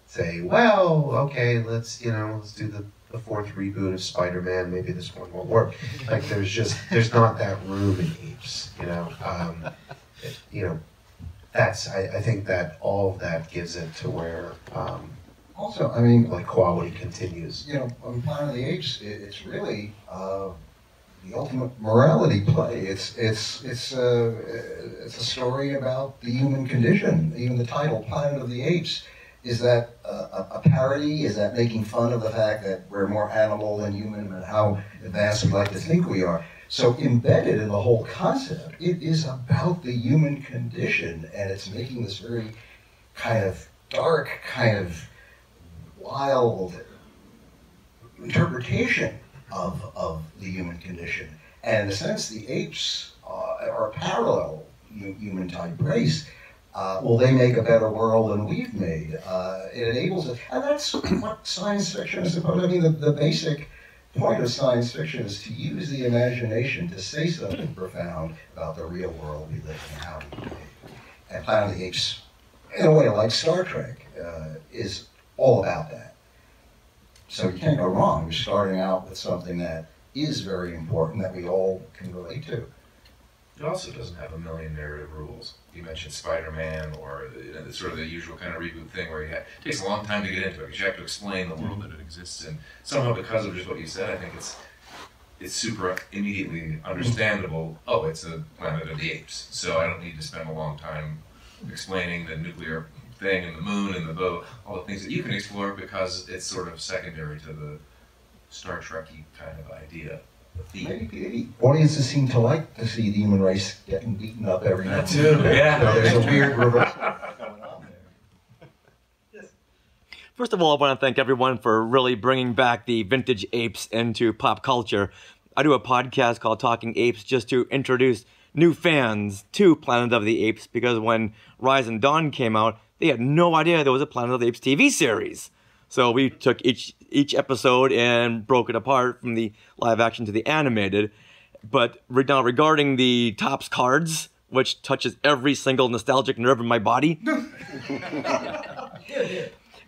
say, well, okay, let's do the fourth reboot of Spider-Man, maybe this one won't work. Like, there's not that room in Apes, I think that all of that gives it to where, also, quality continues. On Planet of the Apes, it's really the ultimate morality play. It's a story about the human condition. Even the title, Planet of the Apes, is that a parody? Is that making fun of the fact that we're more animal than human and how advanced we like to think we are? So embedded in the whole concept, it is about the human condition, and it's making this very kind of dark, kind of wild interpretation of the human condition. And in a sense, the apes are a parallel human type race. Will they make a better world than we've made? It enables it. And that's what science fiction is supposed to be. The basic point of science fiction is to use the imagination to say something profound about the real world we live in and how we behave. And Planet of the Apes, in a way like Star Trek, is all about that. So you can't go wrong. You're starting out with something that is very important that we all can relate to. It also doesn't have a million narrative rules. You mentioned Spider-Man or sort of the usual kind of reboot thing where it takes a long time to get into it because you have to explain the world that it exists in. Somehow, because of just what you said, I think it's super immediately understandable. Oh, it's a Planet of the Apes, so I don't need to spend a long time explaining the nuclear thing and the moon and the boat, all the things that you can explore because it's sort of secondary to the Star Trek-y kind of idea. Maybe audiences seem to like to see the human race getting beaten up every now and too, then. yeah. So there's a weird reversal going on there. Yes. First of all, I want to thank everyone for really bringing back the vintage apes into pop culture. I do a podcast called Talking Apes just to introduce new fans to Planet of the Apes because when Rise and Dawn came out, they had no idea there was a Planet of the Apes TV series. So we took each episode and broke it apart from the live action to the animated. But now regarding the Topps cards, which touches every single nostalgic nerve in my body.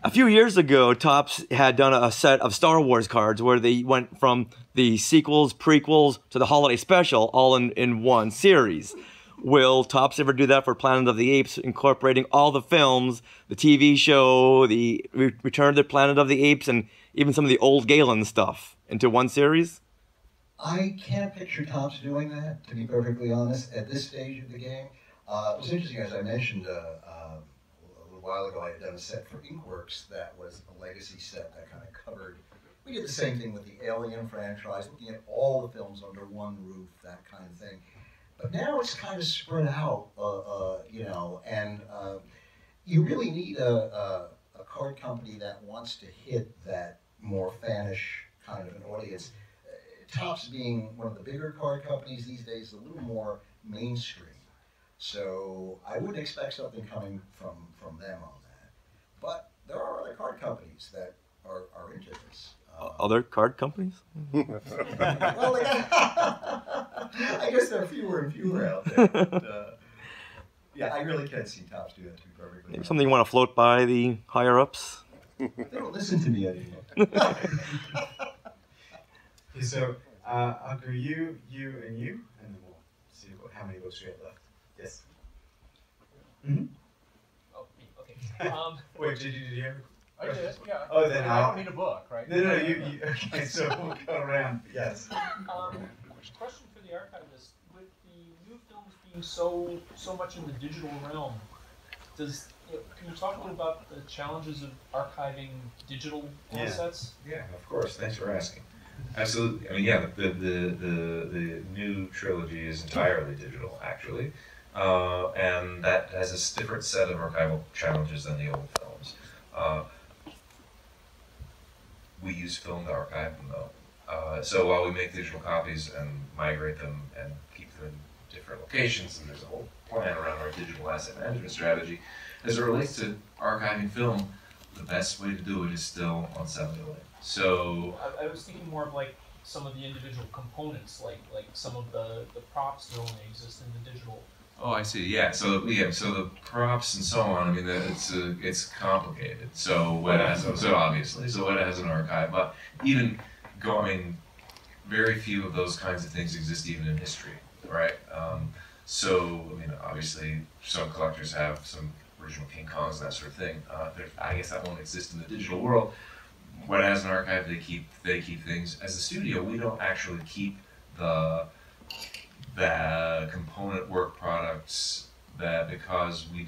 A few years ago, Topps had done a set of Star Wars cards where they went from the sequels, prequels, to the holiday special all in one series. Will Topps ever do that for Planet of the Apes, incorporating all the films, the TV show, the Return of the Planet of the Apes, and even some of the old Galen stuff into one series? I can't picture Topps doing that, to be perfectly honest, at this stage of the game. It was interesting, as I mentioned a little while ago, I had done a set for Inkworks that was a legacy set that kind of covered. We did the same thing with the Alien franchise, looking at all the films under one roof, that kind of thing. But now it's kind of spread out, you know, and you really need a card company that wants to hit that more fanish kind of an audience. Topps being one of the bigger card companies these days, a little more mainstream. So I wouldn't expect something coming from them on that. But there are other card companies that are into this. Other card companies? Well, I guess there are fewer and fewer out there. But, yeah, I really can't see Topps do that, to be perfectly Maybe something you want to float by the higher-ups? They don't listen to me anymore. So, I'll go you, and then we'll see how many books we have left. Yes. Mm-hmm. Oh, me. Okay. Wait, did you have? I did, yeah. Oh, then I don't need a book, right? No, you okay, so we'll go around, yes. Question for the archivist. With the new films being so much in the digital realm, can you talk a little about the challenges of archiving digital assets? Yeah, of course. Thanks for asking. Absolutely. I mean, yeah, the new trilogy is entirely digital, actually. And that has a different set of archival challenges than the old films. We use film to archive them, though. So while we make digital copies and migrate them and keep them in different locations, and there's a whole plan around our digital asset management strategy, as it relates to archiving film, the best way to do it is still on celluloid. So I was thinking more of like some of the individual components, like some of the props that only exist in the digital. Oh, I see. Yeah. So the props and so on. I mean, it's complicated. So Weta has an archive, but very few of those kinds of things exist even in history, right? So I mean, obviously, some collectors have some original King Kongs, that sort of thing. I guess that won't exist in the digital world. Weta has an archive. They keep things. As a studio, we don't actually keep the component work products because we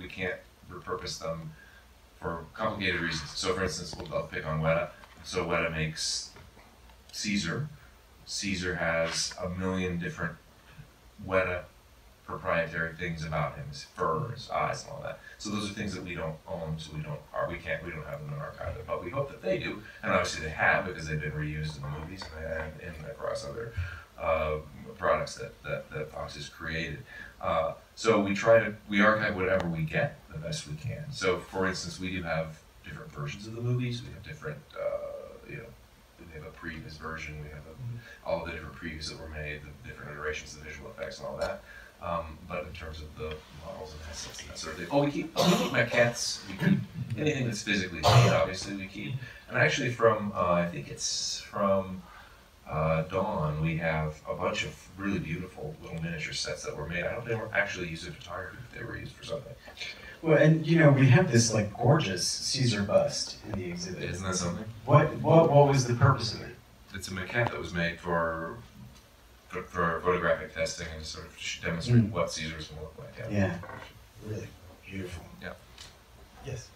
can't repurpose them for complicated reasons. So for instance, I'll pick on Weta. So Weta makes Caesar. Caesar has a million different Weta proprietary things about him, his fur, his eyes, and all that. So those are things that we don't own, so we don't have them in archive, but we hope that they do, and obviously they have because they've been reused in the movies and across other products that Fox has created. So we archive whatever we get the best we can. So for instance, we do have different versions of the movies. We have different, we we have a previous version, we have all the different previews that were made, the different iterations, the visual effects and all that. But in terms of the models and assets and that sort of thing, we keep maquettes, we keep anything that's physically made, obviously we keep. And actually from, I think it's from Dawn, we have a bunch of really beautiful little miniature sets that were made. I don't think they were actually used in photography, but they were used for something. Well, and you know, we have this like gorgeous Caesar bust in the exhibit. Isn't that something? What was the purpose of it? It's a maquette that was made for photographic testing and to sort of demonstrate what Caesars will look like. Yeah, really beautiful. Yeah. Yes.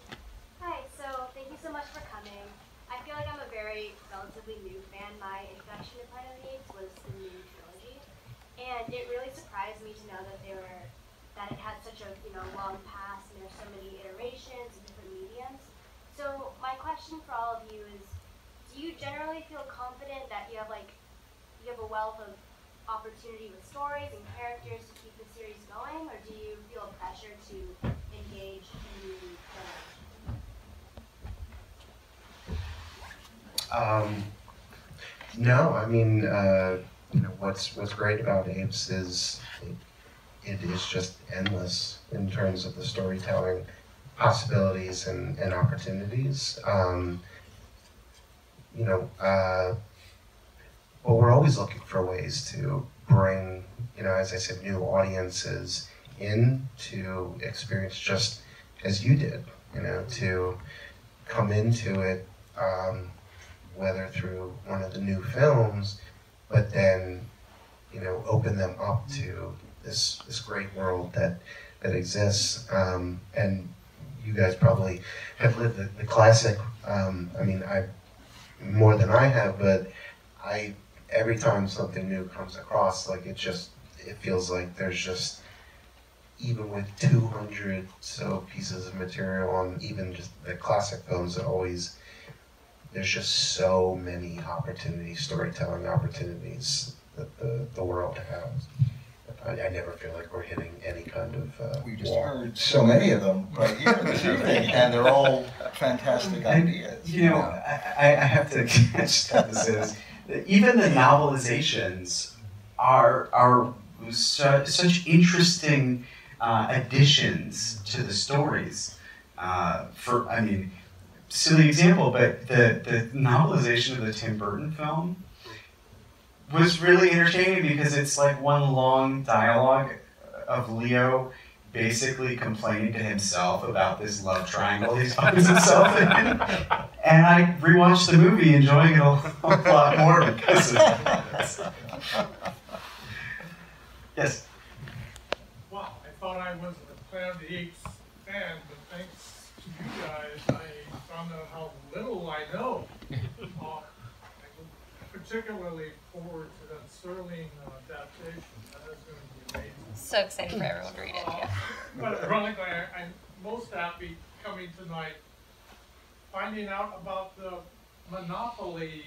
Hi, so thank you so much for coming. I feel like I'm a very relatively new fan. My introduction to Planet of the Apes was the new trilogy, and it really surprised me to know that it had such a long past and there's so many iterations and different mediums. So my question for all of you is, do you generally feel confident that you have a wealth of opportunity with stories and characters to keep the series going, or do you feel pressure to engage in new generations? No, I mean, what's great about Apes is it is just endless in terms of the storytelling possibilities and opportunities. But we're always looking for ways to bring, as I said, new audiences in to experience just as you did, to come into it, whether through one of the new films, but then, open them up to this great world that exists. And you guys probably have lived the classic. More than I have, but every time something new comes across, it feels like there's just, even with 200 so pieces of material on even just the classic films, there's just so many storytelling opportunities that the world has. I never feel like we're hitting any kind of We just heard so many of them right here this evening, and they're all fantastic ideas. I have to step this is that even the novelizations are such interesting additions to the stories. Silly example, but the novelization of the Tim Burton film was really entertaining because it's like one long dialogue of Leo basically complaining to himself about this love triangle he finds himself in. And I rewatched the movie enjoying it a lot more because of that. Yes? Wow, I thought I was a Planet of the Apes fan, but thanks to you guys, I found out how little I know. Particularly forward to that Tzirlin adaptation. That is going to be amazing. So excited for everyone to read it. Yeah. But ironically, I'm most happy coming tonight, finding out about the Monopoly.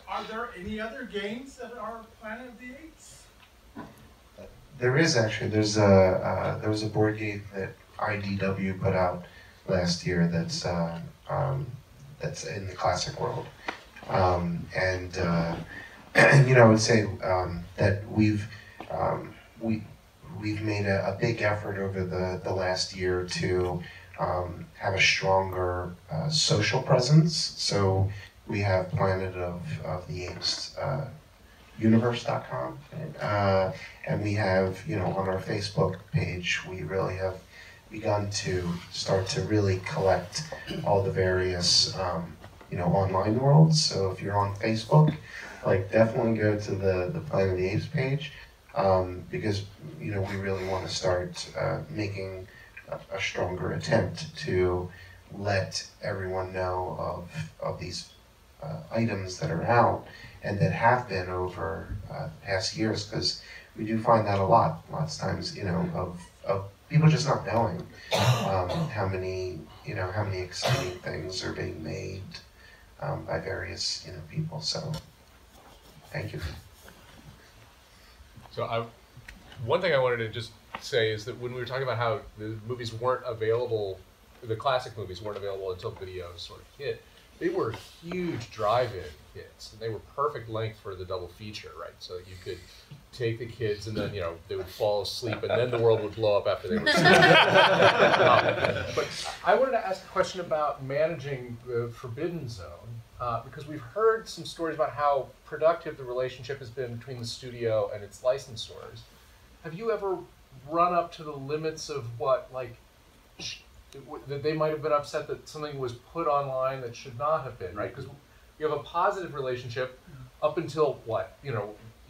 Are there any other games that are Planet of the Apes? There is actually. There was a board game that IDW put out last year that's in the classic world, and I would say that we've made a big effort over the last year to have a stronger social presence. So we have Planet of the Apes universe.com, and we have on our Facebook page we really have begun to start to really collect all the various online worlds. So if you're on Facebook, definitely go to the Planet of the Apes page, because we really want to start making a stronger attempt to let everyone know of these items that are out and that have been over past years, because we do find that lots of times of people just not knowing how many exciting things are being made by various people. So thank you. So one thing I wanted to just say is that when we were talking about how the movies weren't available, the classic movies weren't available until video sort of hit, they were huge drive-in hits, and they were perfect length for the double feature, right? So you could take the kids, and then they would fall asleep, and then the world would blow up after they were asleep. But I wanted to ask a question about managing the Forbidden Zone, because we've heard some stories about how productive the relationship has been between the studio and its licensors. Have you ever run up to the limits of what, like, that they might have been upset that something was put online that should not have been, right? Because you have a positive relationship up until what? You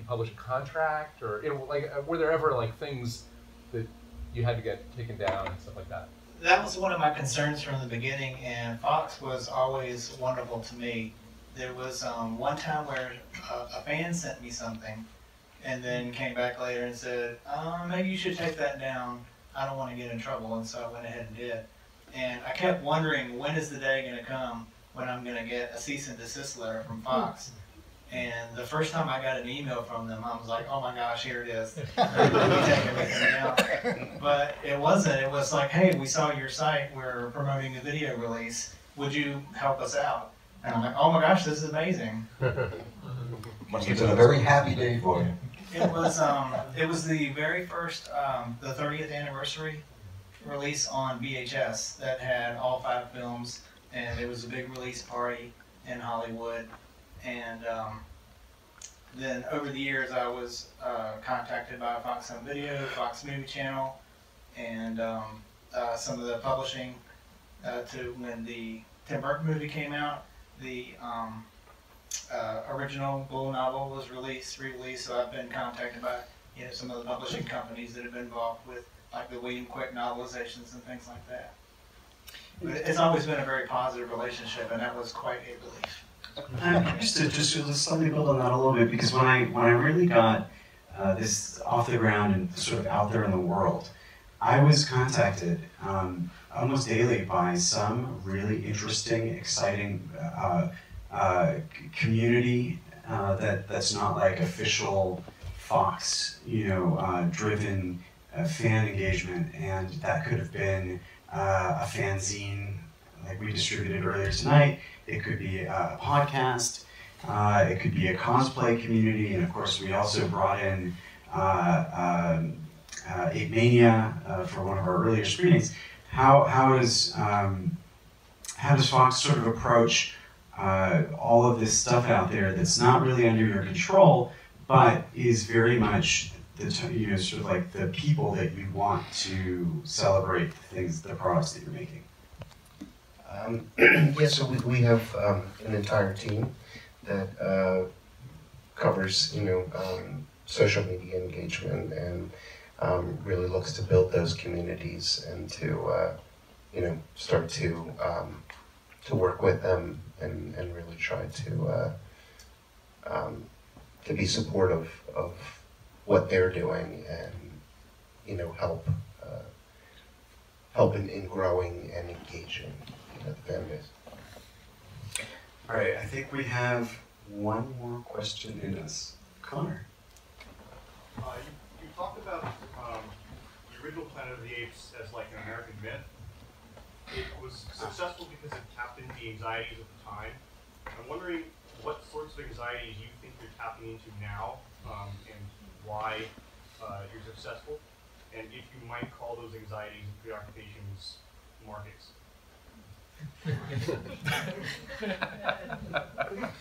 publish a contract, or like, were there ever like things that you had to get taken down and stuff like that? That was one of my concerns from the beginning, and Fox was always wonderful to me. There was one time where a fan sent me something, and then came back later and said, maybe you should take that down. I don't want to get in trouble, and so I went ahead and did. And I kept wondering, when is the day going to come when I'm going to get a cease and desist letter from Fox? And the first time I got an email from them, I was like, oh my gosh, here it is. Take everything down. But it wasn't. It was like, hey, we saw your site. We're promoting a video release. Would you help us out? And I'm like, oh my gosh, this is amazing. Must have been a very happy day for you. It was the very first, the 30th anniversary release on VHS that had all 5 films, and it was a big release party in Hollywood. And then over the years, I was contacted by Fox Home Video, Fox Movie Channel, and some of the publishing to when the Tim Burton movie came out. The original Bull novel was re-released, so I've been contacted by some of the publishing companies that have been involved with like the William Quick novelizations and things like that. But it's always been a very positive relationship, and that was quite a relief. Just to slightly build on that a little bit, because when I really got this off the ground and sort of out there in the world, I was contacted almost daily by some really interesting, exciting community that's not like official Fox, driven fan engagement, and that could have been a fanzine like we distributed earlier tonight. It could be a podcast. It could be a cosplay community, and of course we also brought in Ape Mania for one of our earlier screenings. How does Fox sort of approach all of this stuff out there that's not really under your control, but is very much sort of like the people that you want to celebrate the products that you're making? Yeah, so we have an entire team that covers, social media engagement and really looks to build those communities and to, start to work with them and really try to be supportive of what they're doing and, help in growing and engaging the fan base. All right, I think we have one more question in us. Connor. You talked about the original Planet of the Apes as like an American myth. It was successful because it tapped into the anxieties of the time. I'm wondering what sorts of anxieties you think you're tapping into now, and why you're successful, and if you might call those anxieties and preoccupations markets.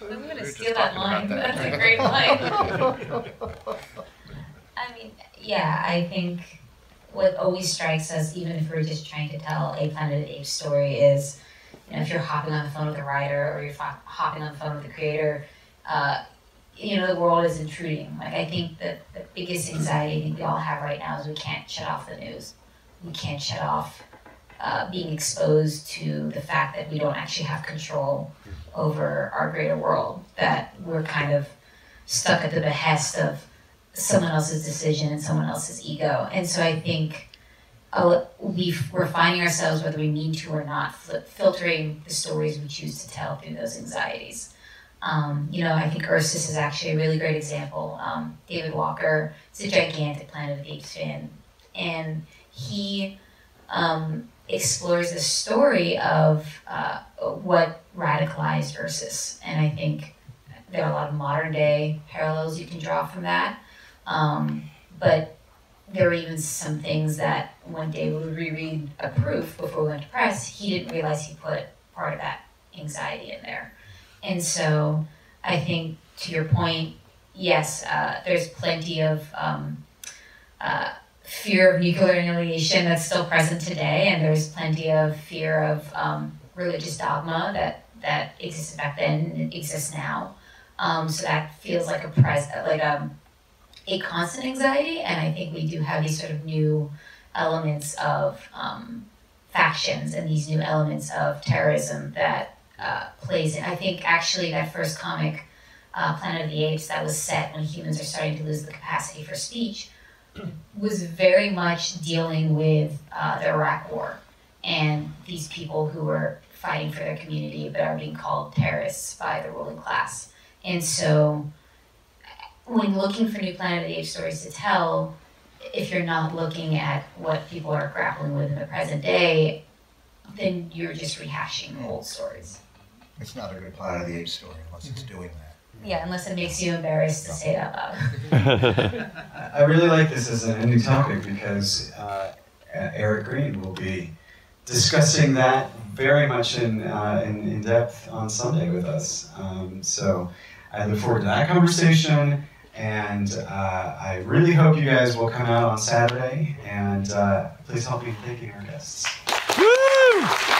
I'm going to steal that line. That's a great line. I mean, yeah, I think what always strikes us, even if we're just trying to tell a Planet of the Apes story, is if you're hopping on the phone with the writer or you're hopping on the phone with the creator, the world is intruding. Like, I think that the biggest anxiety I think we all have right now is we can't shut off the news. We can't shut off being exposed to the fact that we don't actually have control over our greater world, that we're kind of stuck at the behest of someone else's decision and someone else's ego. And so I think we're finding ourselves, whether we mean to or not, filtering the stories we choose to tell through those anxieties. I think Ursus is actually a really great example. David Walker is a gigantic Planet of the Apes fan, and he explores the story of what radicalized Ursus. And I think there are a lot of modern day parallels you can draw from that. But there were even some things that when David would reread a proof before we went to press, he didn't realize he put part of that anxiety in there. And so I think, to your point, yes, there's plenty of fear of nuclear annihilation that's still present today, and there's plenty of fear of religious dogma that existed back then and exists now. So that feels like a constant anxiety, and I think we do have these sort of new elements of factions and these new elements of terrorism that plays in. I think actually that first comic, Planet of the Apes, that was set when humans are starting to lose the capacity for speech, was very much dealing with the Iraq War and these people who were fighting for their community but are being called terrorists by the ruling class. And so when looking for new Planet of the Apes stories to tell, if you're not looking at what people are grappling with in the present day, then you're just rehashing old stories. It's not a good Planet of the Apes story unless it's doing that. Yeah, unless it makes you embarrassed to say it out loud. I really like this as an ending topic because Eric Green will be discussing that very much in depth on Sunday with us. So I look forward to that conversation, and I really hope you guys will come out on Saturday, and please help me in thanking our guests. Woo!